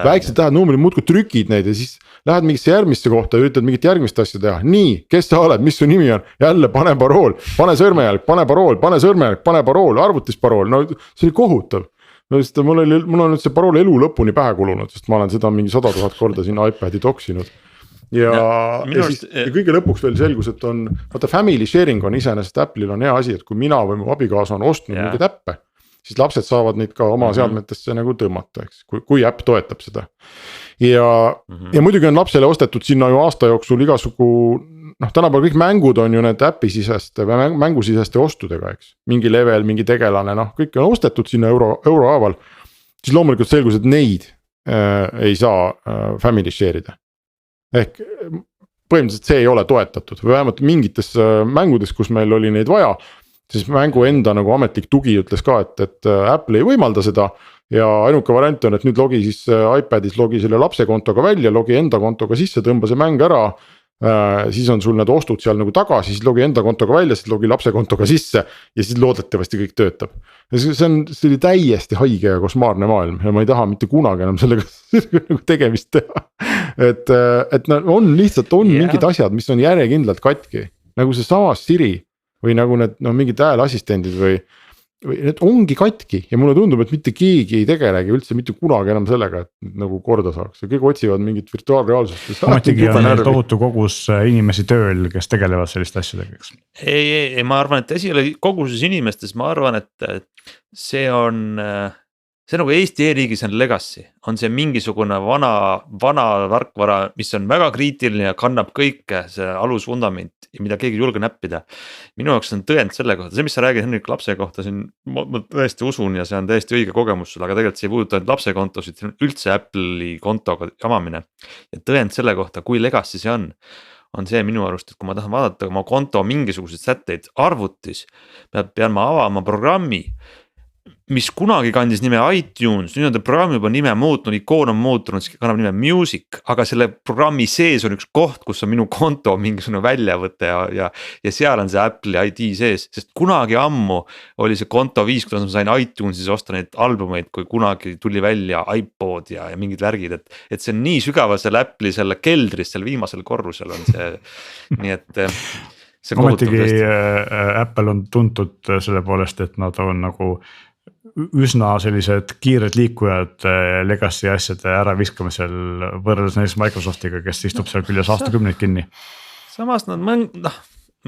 väiksed tähed numbrid, muudkui trükid neid ja siis lähed mingisse järgmisse kohta ja üritad mingit järgmist asja teha. Nii, kes sa oled, mis su nimi on, jälle pane parool, pane sõrmejälg, pane parool, pane sõrmejälg, pane parool, arvutis parool, no see oli kohutav. No sest mul on nüüd see parool elu lõpuni pähe kulunud, sest ma olen seda mingi 100 000 korda sinna iPadi toksinud. Ja kõige lõpuks veel selgus, et on, vaata family sharing on iseenesest Apple'il on hea asi, et kui mina või mu abikaasa on ostnud mingeid äppe, siis lapsed saavad neid ka oma seadmetesse nagu tõmmata, eks, kui äpp toetab seda. Ja muidugi on lapsele ostetud sinna ju aasta jooksul igasugu, tänapäeval kõik mängud on ju need äpisiseste või mängusiseste ostudega, eks. Mingi level, mingi tegelane, kõik on ostetud sinna eurohaaval. Siis loomulikult selgus, et neid ei saa family share'ida. Ehk põhimõtteliselt see ei ole toetatud või vähemalt mingites mängudes, kus meil oli neid vaja. Siis mängu enda nagu ametlik tugi ütles ka, et Apple ei võimalda seda ja ainuke variant on, et nüüd logi siis iPadis logi selle lapse kontoga välja, logi enda kontoga sisse, tõmba see mäng ära. Siis on sul need ostud seal nagu tagasi, siis logi enda kontoga välja, siis logi lapse kontoga sisse ja siis loodetavasti kõik töötab. See oli täiesti haige ja kosmaarne maailm ja ma ei taha mitte kunagi enam sellega tegemist teha. Et on lihtsalt mingid asjad, mis on järjekindlalt katki, nagu see sama Siri. Või nagu need mingid hääleasistendid või need ongi katki ja mulle tundub, et mitte keegi ei tegelegi üldse mitte kunagi enam sellega, et nagu korda saaks ja kõik otsivad mingit virtuaalreaalsust. Ometigi on tohutu kogus inimesi tööl, kes tegelevad sellist asjadega. Ei, ma arvan, et asi oli koguses inimestes, ma arvan, et see on nagu Eesti e-riigis on legacy, on see mingisugune vana tarkvara, mis on väga kriitiline ja kannab kõike, see alusfundament, mida keegi ei julge näppida. Minu jaoks on tõend selle kohta, see mis sa räägid Henrik lapse kohta, ma tõesti usun ja see on täiesti õige kogemus sul, aga tegelikult see ei puuduta ainult lapse kontosid, see on üldse Apple'i kontoga jamamine. Ja tõend selle kohta, kui legacy see on see minu arust, et kui ma tahan vaadata oma konto mingisuguseid sätteid arvutis, pean ma avama programmi, mis kunagi kandis nime iTunes, nüüd on ta programmi juba nime muutnud, ikoon on muutunud, kannab nime Music, aga selle programmi sees on üks koht, kus on minu konto mingisugune väljavõte ja seal on see Apple'i ID sees, sest kunagi ammu oli see konto 5, kuidas ma sain iTunesis osta neid albumeid, kui kunagi tuli välja iPod ja mingid värgid, et see on nii sügava selle Apple'i selle keldris, seal viimasel korrusel on see, nii et see ometigi Apple on tuntud selle poolest, et nad on nagu üsna sellised kiired liikujad legacy asjade ära viskamisel võrreldes näiteks Microsoftiga, kes istub seal küljes aastakümneid kinni. Samas nad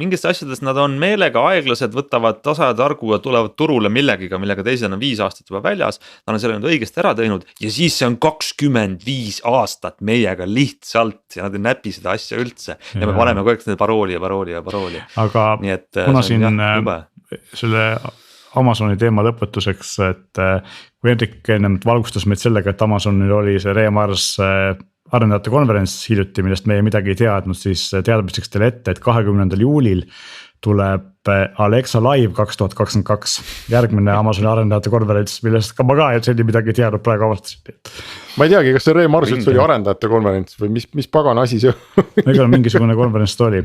mingist asjadest nad on meelega aeglased, võtavad tasa ja targu ja tulevad turule millegiga, millega teised on 5 aastat juba väljas. Nad on selle nüüd õigesti ära teinud ja siis see on 25 aastat meiega lihtsalt ja nad ei näpi seda asja üldse. Ja me paneme kogu aeg parooli. Aga nii et, kuna siin selle Amazoni teema lõpetuseks, et kui Henrik ennem valgustas meid sellega, et Amazonil oli see Reemars arendajate konverents hiljuti, millest meie midagi ei teadnud, siis teadmiseks teile ette, et 20. juulil tuleb Alexa Live 2022, järgmine Amazoni arendajate konverents, millest ka ma ka selli midagi ei teadnud praegu avastasin. Ma ei teagi, kas see Reemars üldse oli arendajate konverents või mis pagana asi see Ega mingisugune konverents ta oli,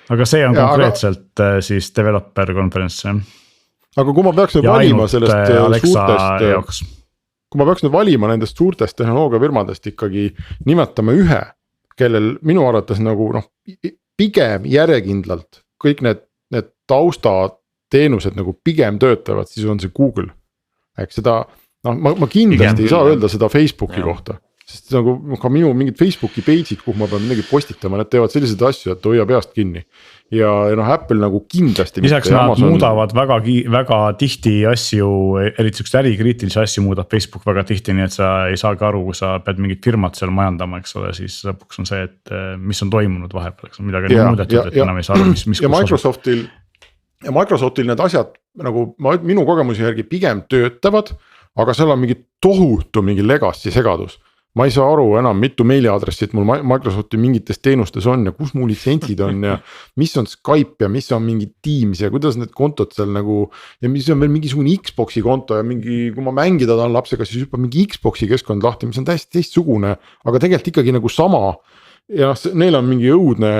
aga see on konkreetselt siis developer konverents. Aga kui ma peaks nüüd valima sellest suurtest, kui ma peaks nüüd valima nendest suurtest tehnoloogiafirmadest ikkagi nimetama ühe, kellel minu arvates nagu pigem järjekindlalt kõik need taustateenused nagu pigem töötavad, siis on see Google. Ehk seda, noh ma kindlasti ei saa öelda seda Facebooki kohta. Sest nagu ka minu mingid Facebooki page'id, kuhu ma pean midagi postitama, need teevad selliseid asju, et hoia peast kinni. Ja noh, Apple nagu kindlasti. Lisaks nad muudavad väga tihti asju, eriti sükst ärikriitilisi asju muudab Facebook väga tihti, nii et sa ei saagi aru, kui sa pead mingid firmad seal majandama, eks ole, siis lõpuks on see, et mis on toimunud vahepeal, eks on midagi muudetud, et enam ei saa aru, mis ja Microsoftil need asjad nagu minu kogemuse järgi pigem töötavad, aga seal on mingi tohutu mingi legacy segadus. Ma ei saa aru enam, mitu meiliaadressit mul Microsofti mingites teenustes on ja kus mu litsentsid on ja mis on Skype ja mis on mingi Teams ja kuidas need kontod seal nagu. Ja mis on veel mingisugune Xbox'i konto ja mingi, kui ma mängida tahan lapsega, siis juba mingi Xbox'i keskkond lahti, mis on täiesti teistsugune, aga tegelikult ikkagi nagu sama. Ja neil on mingi õudne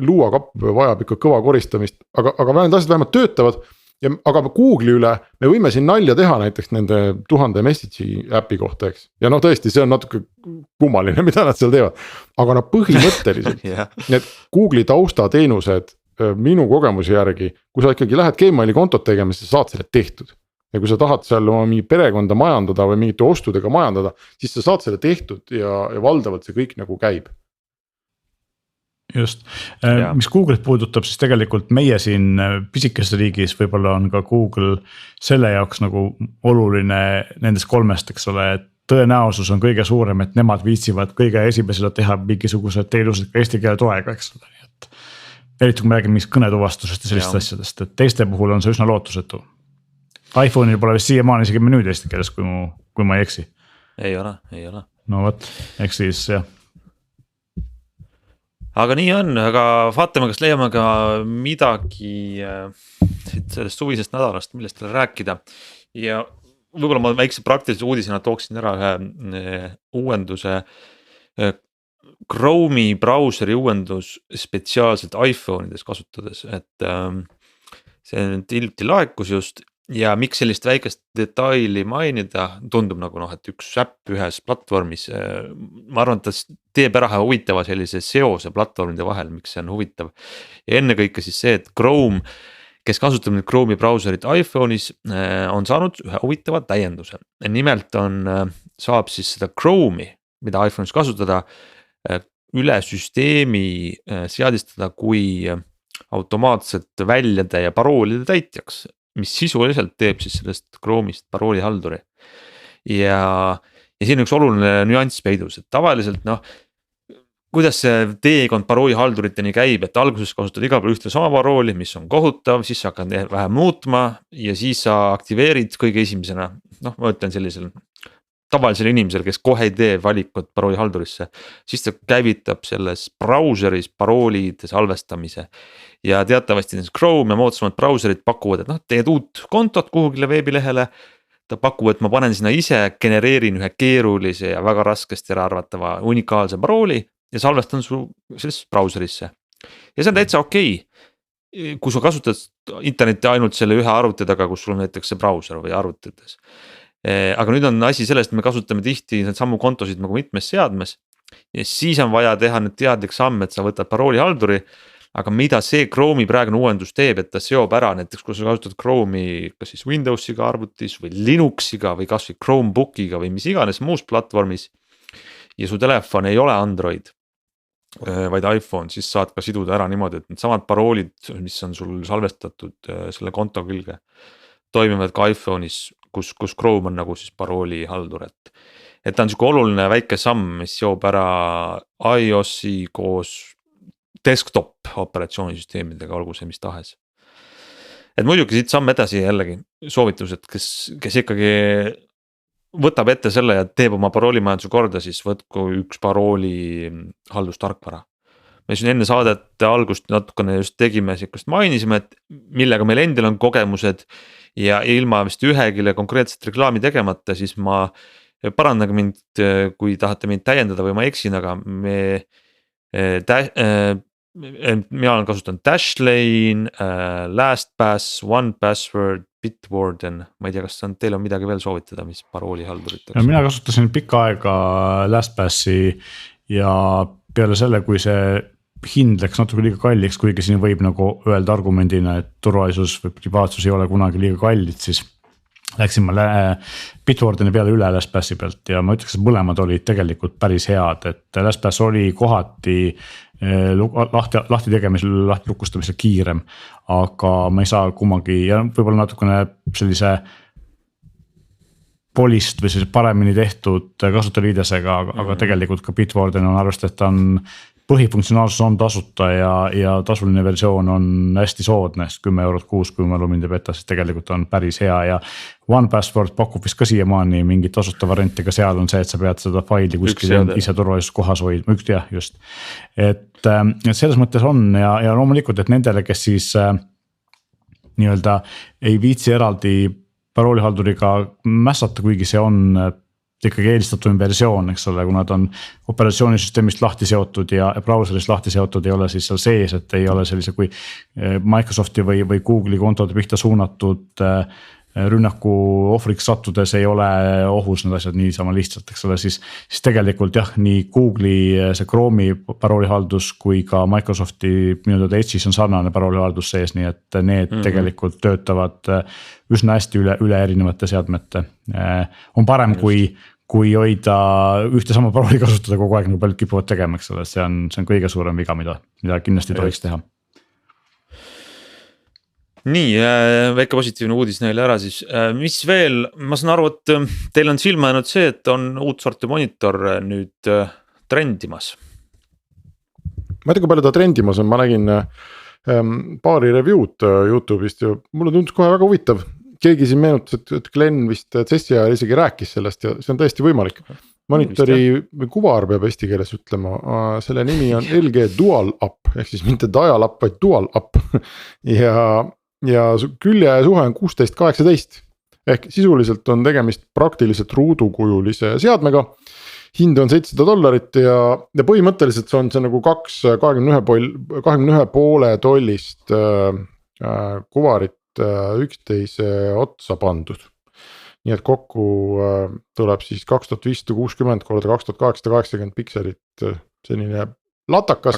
luuakapp, vajab ikka kõva koristamist, aga need asjad vähemalt töötavad. Ja, aga Google'i üle me võime siin nalja teha näiteks nende 1000 message'i äpi kohta, eks. Ja noh, tõesti, see on natuke kummaline, mida nad seal teevad. Aga noh, põhimõtteliselt need Google'i taustateenused minu kogemuse järgi, kui sa ikkagi lähed Gmaili kontot tegema, siis sa saad selle tehtud. Ja kui sa tahad seal oma mingi perekonda majandada või mingite ostudega majandada, siis sa saad selle tehtud ja valdavalt see kõik nagu käib. Just, mis Google'it puudutab, siis tegelikult meie siin pisikeses riigis võib-olla on ka Google selle jaoks nagu oluline nendest kolmest, eks ole, et tõenäosus on kõige suurem, et nemad viitsivad kõige esimesele teha mingisugused teenused ka eesti keele toega, eks ole. Et eriti kui me räägime mingist kõnetuvastusest ja sellist asjadest, et teiste puhul on see üsna lootusetu. iPhone'il pole vist siiamaani isegi menüüd eesti keeles, kui ma ei eksi. Ei ole. No võt, eks siis jah. Aga nii on, aga vaatame, kas leiame ka midagi sellest suvisest nädalast, millest teile rääkida. Ja võib-olla ma väikse praktilise uudisena tooksin ära ühe uuenduse. Chrome'i brauseri uuendus spetsiaalselt iPhone'ides kasutades, et see nüüd hiljuti laekus just. Ja miks sellist väikest detaili mainida, tundub nagu et üks äpp ühes platvormis, ma arvan, et ta teeb ära huvitava sellise seose platvormide vahel, miks see on huvitav. Ja enne kõike siis see, et Chrome, kes kasutab nüüd Chrome'i brauserit iPhone'is, on saanud ühe huvitava täienduse. Nimelt saab siis seda Chrome'i, mida iPhone'is kasutada, üle süsteemi seadistada kui automaatset väljade ja paroolide täitjaks, mis sisuliselt teeb siis sellest Chrome'ist paroolihalduri. Ja siin on üks oluline nüanss peidus, et tavaliselt kuidas see teekond paroolihalduriteni käib, et alguses kasutad igal pool ühte sama parooli, mis on kohutav, siis sa hakkad vähem muutma ja siis sa aktiveerid kõige esimesena, ma ütlen sellisel tavalisel inimesel, kes kohe ei tee valikut paroolihaldurisse, siis ta käivitab selles brauseris paroolide salvestamise. Ja teatavasti Chrome ja moodsamad brauserid pakuvad, et teed uut kontot kuhugile veebilehele. Ta pakub, et ma panen sinna ise, genereerin ühe keerulise ja väga raskesti ära arvatava unikaalse parooli ja salvestan su sellesse brauserisse. Ja see on täitsa okei. Kui sa kasutad internetti ainult selle ühe arvuti taga, kus sul on näiteks see brauser või arvutites. Aga nüüd on asi sellest, et me kasutame tihti need sammu kontosid nagu mitmes seadmes. Ja siis on vaja teha nüüd teadlik samm, et sa võtad paroolihalduri. Aga mida see Chrome'i praegune uuendus teeb, et ta seob ära näiteks, kui sa kasutad Chrome'i kas siis Windowsiga arvutis või Linuxiga või kas või Chromebookiga või mis iganes muus platvormis. Ja su telefon ei ole Android, vaid iPhone, siis saad ka siduda ära niimoodi, et need samad paroolid, mis on sul salvestatud selle konto külge, toimivad ka iPhone'is, kus Chrome on nagu siis paroolihaldur. Et ta on siuke oluline väike samm, mis seob ära iOS-i koos desktop operatsioonisüsteemidega, olgu see mis tahes. Et muidugi siit samm edasi jällegi soovitus, et kes ikkagi võtab ette selle ja teeb oma paroolimajanduse korda, siis võtku üks parooli haldustarkvara. Me siin enne saadet algust natukene just tegime, sikust mainisime, et millega meil endil on kogemused ja ilma vist ühegile konkreetset reklaami tegemata, siis ma parandage mind, kui tahate mind täiendada või ma eksin, aga mina olen kasutanud Dashlane, LastPass, OnePassword, Bitwarden, ma ei tea, kas teil on midagi veel soovitada, mis paroolihalduriteks? Mina kasutasin pikka aega LastPassi ja peale selle, kui see hind läks natuke liiga kalliks, kuigi siin võib nagu öelda argumendina, et turvalisus või privaatsus ei ole kunagi liiga kallid, siis läksin ma Bitwardeni peale üle LastPassi pealt ja ma ütleks, et mõlemad olid tegelikult päris head, et LastPass oli kohati lahti tegemisel, lahti lukustamisel kiirem, aga ma ei saa kummagi ja võib-olla natukene sellise polist või siis paremini tehtud kasutajaliidesega, aga tegelikult ka Bitwarden on arvestatud, et ta on põhifunktsionaalsus on tasuta ja tasuline versioon on hästi soodne, 10 eurot kuus, kui ma mind ei peta, siis tegelikult on päris hea ja OnePassword pakub vist ka siiamaani mingit tasuta varianti, aga seal on see, et sa pead seda faili kuskil ise turvalisus kohas hoidma, just. Et selles mõttes on ja loomulikult, et nendele, kes siis nii-öelda ei viitsi eraldi paroolihalduriga mässata, kuigi see on ikkagi eelistatum versioon, eks ole, kuna ta on operatsioonisüsteemist lahti seotud ja brauserist lahti seotud, ei ole siis seal sees, et ei ole sellise kui Microsofti või Google'i kontode pihta suunatud rünnaku ohvriks sattudes ei ole ohus need asjad niisama lihtsalt, eks ole, siis tegelikult jah, nii Google'i see Chrome'i paroolihaldus kui ka Microsofti nii-öelda Edge'is on sarnane paroolihaldus sees, nii et need tegelikult töötavad üsna hästi üle erinevate seadmete. On parem, kui hoida ühte sama parooli kasutada kogu aeg, nagu paljud kipuvad tegema, eks ole, see on kõige suurem viga, mida kindlasti tohiks teha. Nii, väike positiivne uudis neile ära siis, mis veel, ma saan aru, et teil on silma jäänud see, et on uut sorti monitor nüüd trendimas. Ma ei tea, kui palju ta trendimas on, ma nägin paari review'd YouTube'ist ja mulle tundus kohe väga huvitav. Keegi siin meenutas, et Glen vist CES-i ajal isegi rääkis sellest ja see on täiesti võimalik. Monitori kuvar peab eesti keeles ütlema, selle nimi on LG Dual Up, ehk siis mitte Dial Up, vaid Dual Up ja külje suhe on 16:18 ehk sisuliselt on tegemist praktiliselt ruudukujulise seadmega. Hind on $700 ja põhimõtteliselt see on see nagu 21,5 tollist kuvarit üksteise otsa pandud. Nii et kokku tuleb siis 2560 korda 2880 pikselit selline latakas.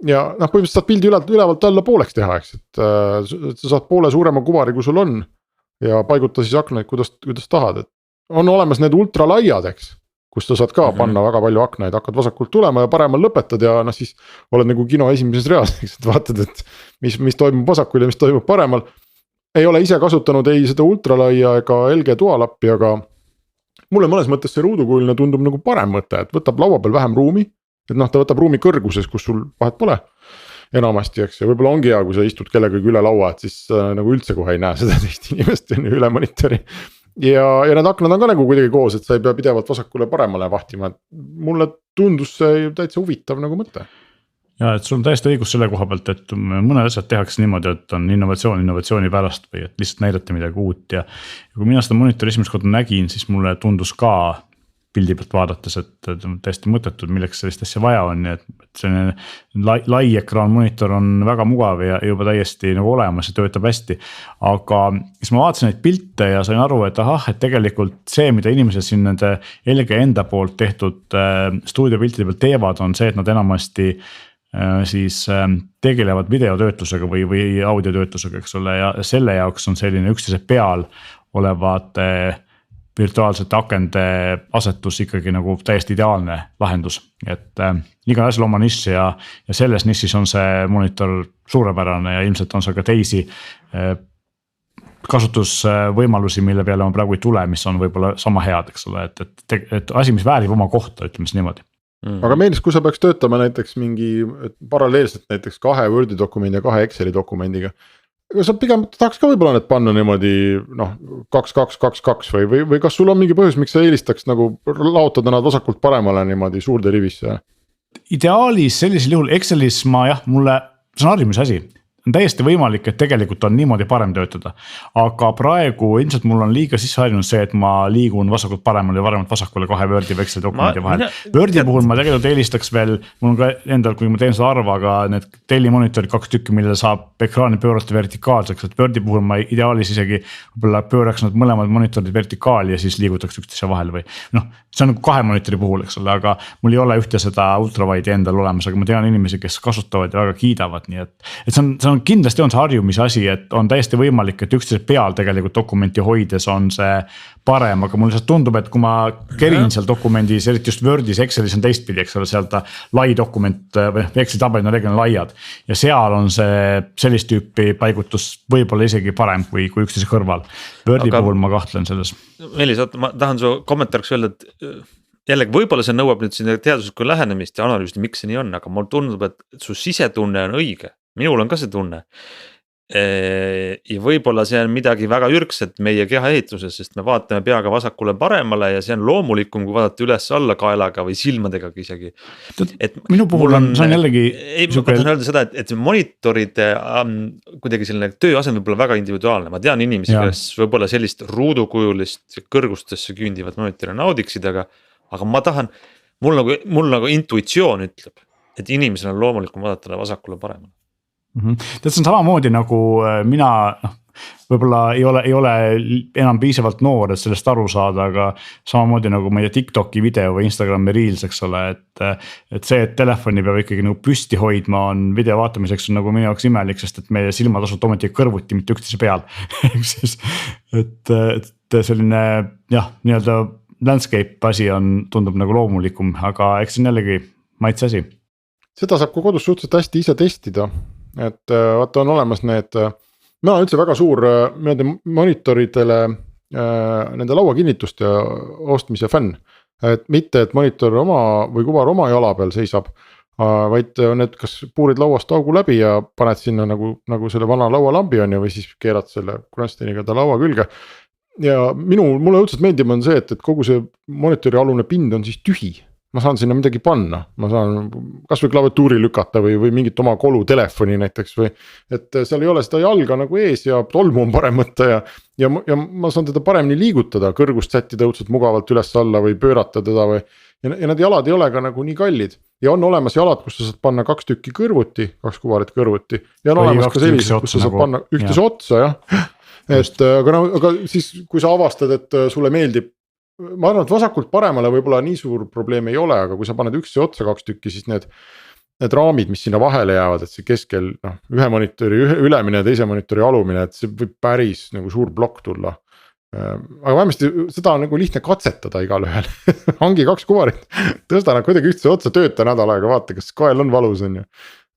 Ja põhimõtteliselt saad pildi ülevalt alla pooleks teha, eks, et sa saad poole suurema kuvari, kui sul on ja paiguta siis aknaid, kuidas tahad, et on olemas need ultralaiad, eks, kus sa saad ka panna väga palju aknaid, hakkad vasakult tulema ja paremal lõpetad ja siis oled nagu kino esimeses reas, eks, et vaatad, et mis toimub vasakul ja mis toimub paremal. Ei ole ise kasutanud ei seda ultralaia ega LG Dual Upi, aga mulle mõnes mõttes see ruudukujuline tundub nagu parem mõte, et võtab laua peal vähem ruumi. Et ta võtab ruumi kõrguses, kus sul vahet pole enamasti, eks, ja võib-olla ongi hea, kui sa istud kellegagi üle laua, et siis nagu üldse kohe ei näe seda teist inimest üle monitori. Ja need aknad on ka nagu kuidagi koos, et sa ei pea pidevalt vasakule paremale vahtima. Mulle tundus see täitsa huvitav nagu mõte. Ja et sul on täiesti õigus selle koha pealt, et mõned asjad tehakse niimoodi, et on innovatsiooni pärast või et lihtsalt näidati midagi uut ja kui mina seda monitori esimest korda nägin, siis mulle tundus ka pildi pealt vaadates, et täiesti mõttetud, milleks sellist asja vaja on, et selline lai ekraan monitor on väga mugav ja juba täiesti nagu olemas ja töötab hästi. Aga siis ma vaatasin neid pilte ja sain aru, et et tegelikult see, mida inimesed siin nende LG enda poolt tehtud stuudiopiltide pealt teevad, on see, et nad enamasti siis tegelevad videotöötlusega või audiotöötlusega, eks ole, ja selle jaoks on selline üksteise peal olevate virtuaalsete akende asetus ikkagi nagu täiesti ideaalne lahendus, et igal asjal oma nišš ja selles nišis on see monitor suurepärane ja ilmselt on seal ka teisi kasutusvõimalusi, mille peale ma praegu ei tule, mis on võib-olla sama head, eks ole, et asi, mis väärib oma kohta, ütleme siis niimoodi. Aga meeldis, kui sa peaks töötama näiteks mingi paralleelselt näiteks 2 Wordi dokumendi ja 2 Exceli dokumendiga. Sa pigem tahaks ka võib-olla need panna niimoodi 2-2-2-2 või kas sul on mingi põhjus, miks sa eelistaks nagu laotada nad vasakult paremale niimoodi suurde rivisse? Ideaalis sellisel juhul Excelis mulle, see on harjumise asi. on täiesti võimalik, et tegelikult on niimoodi parem töötada. Aga praegu ilmselt mul on liiga sisse harjunud see, et ma liigun vasakult paremale ja paremalt vasakule 2 Wordi või Exceli dokumendi vahel. Wordi puhul ma tegelikult eelistaks veel, mul on ka endal, kui ma teen seda arvaga, need tellimonitorid 2 tükki, millele saab ekraani pöörata vertikaalseks, et Wordi puhul ma ideaalis isegi võib-olla pööraks nad mõlemad monitorid vertikaali ja siis liigutaks üksteise vahel või noh, see on nagu 2 monitori puhul, eks ole, aga mul ei ole ühte seda ultrawide'i endal olemas, aga ma tean inimesi, kes kasutavad ja väga kiidavad, nii et see on kindlasti on see harjumise asi, et on täiesti võimalik, et üksteise peal tegelikult dokumenti hoides on see parem, aga mulle lihtsalt tundub, et kui ma kerin seal dokumendis, eriti just Wordis, Excelis on teistpidi, eks ole, seal ta lai dokument või Exceli tabelid on reeglina laiad. Ja seal on see sellist tüüpi paigutus võib-olla isegi parem kui üksteise kõrval. Wordi puhul ma kahtlen selles. Meelis, ma tahan su kommentaariks öelda, et jällegi võib-olla see nõuab nüüd siin teaduslikku lähenemist ja analüüsida, miks see nii on, aga mul tundub, et su sisetunne on õige. Minul on ka see tunne. Ja võib-olla see on midagi väga ürgset meie keha ehituses, sest me vaatame peaga vasakule paremale ja see on loomulikum, kui vaadata üles alla kaelaga või silmadega isegi. Minu puhul on jällegi. Ma tahan öelda seda, et monitoride kuidagi selline tööasend võib olla väga individuaalne. Ma tean inimesi, kes võib-olla sellist ruudukujulist kõrgustesse küündivat monitori naudiksid, aga ma tahan, mul nagu intuitsioon ütleb, et inimesel on loomulikum vaadata vasakule paremale. Tead, see on samamoodi nagu mina võib-olla ei ole enam piisavalt noor, et sellest aru saada, aga samamoodi nagu meie TikToki video või Instagrami Reels, eks ole, et see, et telefoni peab ikkagi nagu püsti hoidma on video vaatamiseks on nagu minu jaoks imelik, sest et meie silmad asub ometi kõrvuti, mitte üksteise peal. et selline jah, nii-öelda landscape asi tundub nagu loomulikum, aga eks see on jällegi maitse asi. Seda saab ka kodus suhteliselt hästi ise testida. Et vaata on olemas need, ma olen üldse väga suur monitoridele nende lauakinnituste ostmise fänn. Et mitte, et monitor oma või kuvar oma jala peal seisab, vaid need kas puurid lauast augu läbi ja paned sinna nagu selle vana laualambi on ja või siis keerad selle kronsteiniga ta laua külge. Ja mulle õudselt meeldib on see, et kogu see monitori alune pind on siis tühi. Ma saan sinna midagi panna, ma saan kas või klaviatuuri lükata või mingit oma kolu telefoni näiteks või. Et seal ei ole seda jalga nagu ees ja tolmu on parem võtta ja ma saan teda paremini liigutada, kõrgust sättida õudselt mugavalt üles alla või pöörata teda või. Ja need jalad ei ole ka nagu nii kallid ja on olemas jalad, kus sa saad panna 2 tükki kõrvuti, 2 kuvarit kõrvuti. Ja on olemas ka sellised, kus sa saad panna ühtese otsa jah. Et aga siis kui sa avastad, et sulle meeldib. Ma arvan, et vasakult paremale võib-olla nii suur probleem ei ole, aga kui sa paned ükse otsa 2 tükki, siis need raamid, mis sinna vahele jäävad, et see keskel ühe monitori ülemine ja teise monitori alumine, et see võib päris nagu suur plokk tulla. Aga vähemasti seda on nagu lihtne katsetada igal ühel. Hangi 2 kuvarit, tõsta nad kuidagi ühtse otsa, tööta nädal aega, vaata, kas kael on valus on ju.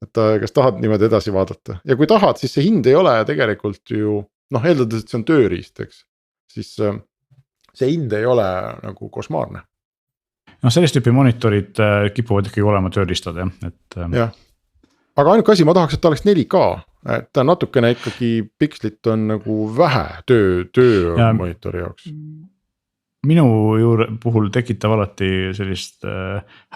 Et kas tahad niimoodi edasi vaadata ja kui tahad, siis see hind ei ole tegelikult ju eeldades, et see on tööriist, eks, siis see hind ei ole nagu kosmaarne. Sellist tüüpi monitorid kipuvad ikkagi olema tööriistad jah. Jah, aga ainuke asi, ma tahaks, et ta oleks 4K, et natukene ikkagi pikslit on nagu vähe töö monitori jaoks. Minu puhul tekitab alati sellist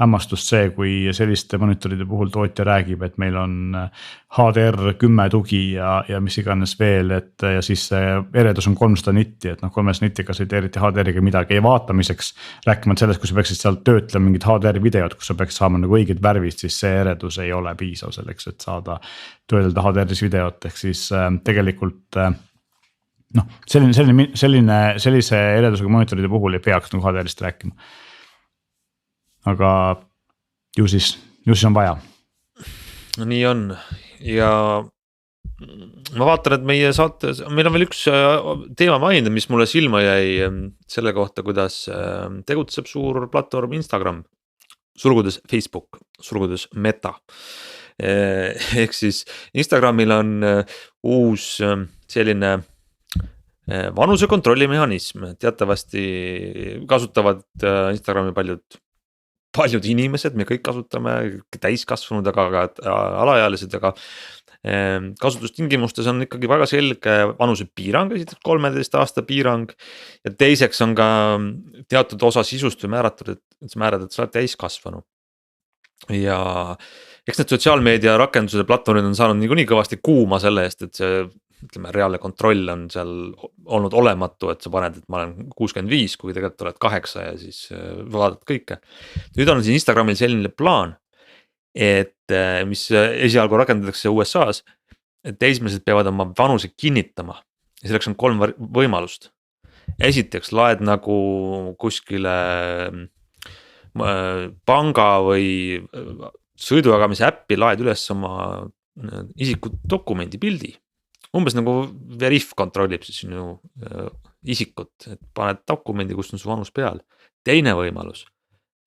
hämmastust see, kui selliste monitoride puhul tootja räägib, et meil on HDR10 tugi ja mis iganes veel, ja siis eredus on 300 nitti, et 300 nittiga sa ei tee eriti HDR-iga midagi vaatamiseks. Rääkimata sellest, kui sa peaksid sealt töötlema mingit HDR videot, kus sa peaks saama nagu õiged värvid, siis see eredus ei ole piisav selleks, et saada töödelda HDR-is videot, ehk siis tegelikult sellise eredusega monitoride puhul ei peaks nagu HDR-ist rääkima. Aga ju siis on vaja. Nii on ja ma vaatan, et meie saates, meil on veel üks teema mainida, mis mulle silma jäi selle kohta, kuidas tegutseb suur platvorm Instagram, sulgudes Facebook, sulgudes Meta. Ehk siis Instagramil on uus selline vanuse kontrollimehhanism, teatavasti kasutavad Instagrami paljud inimesed, me kõik kasutame täiskasvanud, aga alaealised, aga kasutustingimustes on ikkagi väga selge vanuse piirang, 13 aasta piirang ja teiseks on ka teatud osa sisust või määrad, et sa oled täiskasvanu. Ja eks need sotsiaalmeedia rakenduse platvormid on saanud niikuinii kõvasti kuuma selle eest, et see ütleme, reaalne kontroll on seal olnud olematu, et sa paned, et ma olen 65, kui tegelikult oled 8 ja siis vaatad kõike. Nüüd on siin Instagramil selline plaan, et mis esialgu rakendatakse USA-s, et teismelised peavad oma vanuse kinnitama ja selleks on 3 võimalust. Esiteks laed nagu kuskile panga või sõidujagamise äppi laed üles oma isikudokumendi pildi. Umbes nagu Veriff kontrollib siis sinu isikut, et paned dokumendi, kus on su vanus peal. Teine võimalus,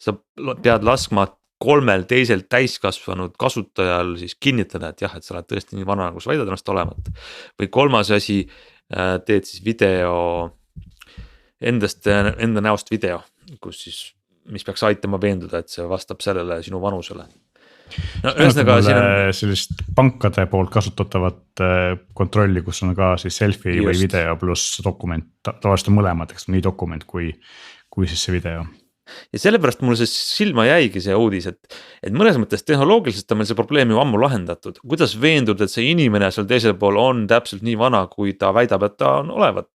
sa pead laskma 3 teisel täiskasvanud kasutajal siis kinnitada, et jah, et sa oled tõesti nii vana, nagu sa väidad ennast olevat. Või 3. asi, teed siis video, enda näost video, kus siis, mis peaks aitama veenduda, et see vastab sellele sinu vanusele. No, sellist pankade poolt kasutatavat kontrolli, kus on ka siis selfie just. Või video pluss dokument, tavaliselt on mõlemad, eks nii dokument kui siis see video. Ja sellepärast mul see silma jäigi see uudis, et mõnes mõttes tehnoloogiliselt on meil see probleem ju ammu lahendatud. Kuidas veendud, et see inimene seal teisel pool on täpselt nii vana, kui ta väidab, et ta on olevat.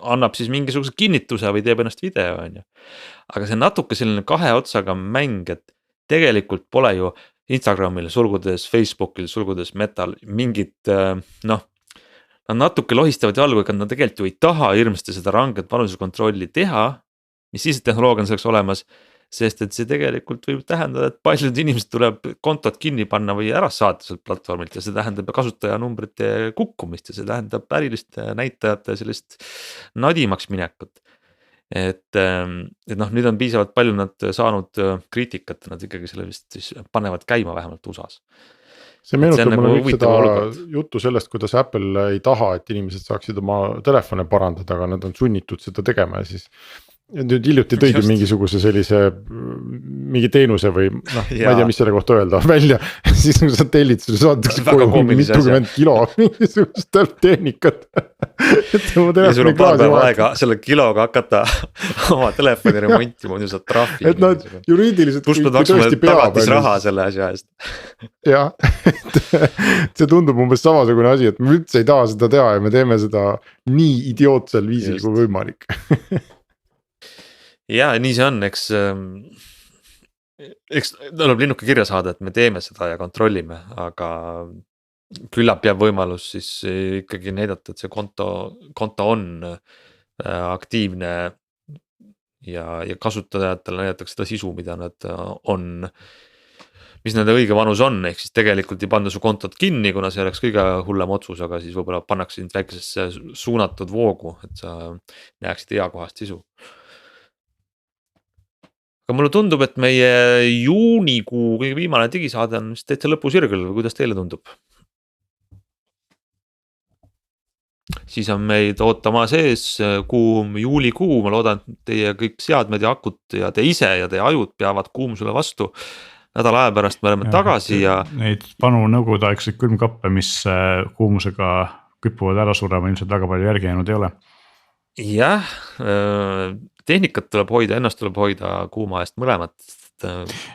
Annab siis mingisuguse kinnituse või teeb ennast video. Aga see natuke selline 2 otsaga mäng, et tegelikult pole ju Instagramil, sulgudes Facebookil, sulgudes Metal mingit nad natuke lohistavad jalgu, ega nad tegelikult ju ei taha hirmsasti seda ranget vanusekontrolli teha, mis siis tehnoloogia on selleks olemas, sest et see tegelikult võib tähendada, et paljud inimesed tuleb kontot kinni panna või ära saata sealt platvormilt ja see tähendab kasutajanumbrite kukkumist ja see tähendab äriliste näitajate sellist nadimaks minekut. Et nüüd on piisavalt palju nad saanud kriitikat, nad ikkagi selle vist siis panevad käima vähemalt USA-s. See meenutab mulle kõik seda juttu sellest, kuidas Apple ei taha, et inimesed saaksid oma telefone parandada, aga nad on sunnitud seda tegema ja siis nüüd hiljuti tõid mingisuguse sellise mingi teenuse või ma ei tea, mis selle kohta öelda välja, siis sa tellid, sulle saadtakse koju mitukümmend kilo mingisugust tehnikat. Ja sul on paar päeva aega selle kiloga hakata oma telefoni remontima, nüüd saad trahvi. Et nad juriidiliselt kui tõesti peab. Tagatis raha selle asja eest. Jah, see tundub umbes samasugune asi, et me üldse ei taha seda teha ja me teeme seda nii idiootsel viisil kui võimalik. Ja nii see on, eks tuleb linnuke kirja saada, et me teeme seda ja kontrollime, aga küllap jääb võimalus siis ikkagi näidata, et see konto on aktiivne ja kasutajatele näidatakse seda sisu, mida nad on, mis nende õige vanus on, ehk siis tegelikult ei panda su kontot kinni, kuna see oleks kõige hullem otsus, aga siis võib-olla pannakse sind väikesesse suunatud voogu, et sa näeksid eakohast sisu. Aga mulle tundub, et meie juunikuu kõige viimane digisaade on vist täitsa lõpusirgel või kuidas teile tundub? Siis on meid ootama sees kuum juulikuu, ma loodan, et teie kõik seadmed ja akut ja te ise ja teie ajud peavad kuumusele vastu. Nädala aja pärast me oleme tagasi ja neid vanu nõukogudeaegseid külmkappe, mis kuumusega küpuvad ära surema, ilmselt väga palju järgi jäänud ei ole. Jah, tehnikat tuleb hoida, ennast tuleb hoida kuuma eest mõlemat.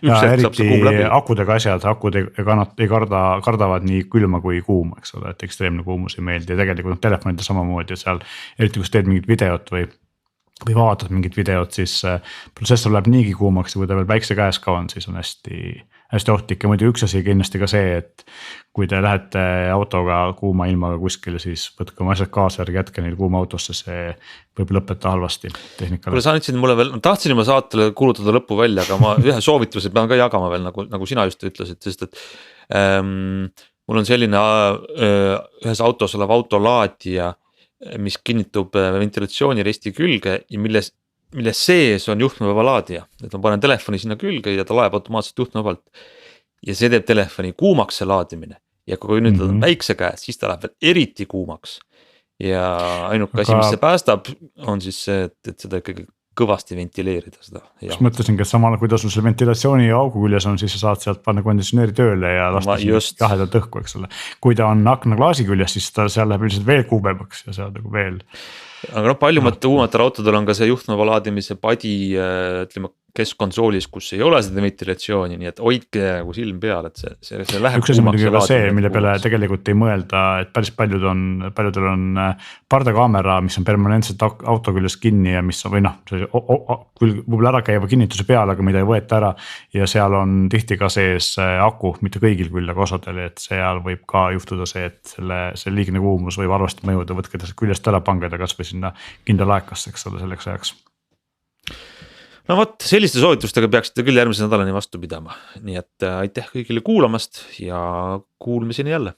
Ja eriti akudega asjad, akud ei kardavad nii külma kui kuuma, eks ole, et ekstreemne kuumus ei meeldi ja tegelikult telefonid samamoodi ja seal eriti kus teed mingit videot või vaatad mingit videot, siis protsessor läheb niigi kuumaks ja kui ta veel päikse käes ka on, siis on hästi ohtlik ja muidu üks asi kindlasti ka see, et kui te lähete autoga kuuma ilmaga kuskile, siis võtke oma asjad kaasa ja jätke neil kuuma autosse, see võib lõpetada halvasti tehnikale. Kuule, sa andsid mulle veel, tahtsin juba saatele kuulutada lõppu välja, aga ma ühe soovituse pean ka jagama veel, nagu sina just ütlesid, sest et mul on selline ühes autos olev autolaadija, mis kinnitub ventilatsiooniresti külge ja mille sees on juhtmevaba laadija, et ma panen telefoni sinna külge ja ta laeb automaatselt juhtmevabalt ja see teeb telefoni kuumaks see laadimine ja kui nüüd on päikse käes, siis ta läheb veel eriti kuumaks ja ainuke asi, mis see päästab, on siis see, et seda ikkagi kõvasti ventileerida seda. Just mõtlesingi, et samal kuidas sul see ventilatsiooni augu küljes on, siis sa saad sealt panna konditsioneeri tööle ja lasta jahedat õhku, eks ole. Kui ta on aknaklaasi küljes, siis ta seal läheb üldiselt veel kuumemaks ja seal nagu veel. Aga paljumate uuematel autodel on ka see juhtmeva laadimise padi, ütleme keskkonsoolis, kus ei ole seda ventilatsiooni, nii et hoidke nagu silm peal, et see läheb. Üks asi muidugi ka see, mille peale tegelikult ei mõelda, et päris paljudel on pardakaamera, mis on permanentselt auto küljes kinni ja mis on või noh, küll võib-olla ära käiva kinnituse peal, aga mida ei võeta ära. Ja seal on tihti ka sees aku, mitte kõigil küll, aga osadel, et seal võib ka juhtuda see, et see liigne kuumus võib arvasti mõjuda, võtke ta küljest ära, pange ta kas või sinna kindla laekasse, eks ole, selleks ajaks. No vot, selliste soovitustega peaksite küll järgmise nädalani vastu pidama, nii et aitäh kõigile kuulamast ja kuulmiseni jälle.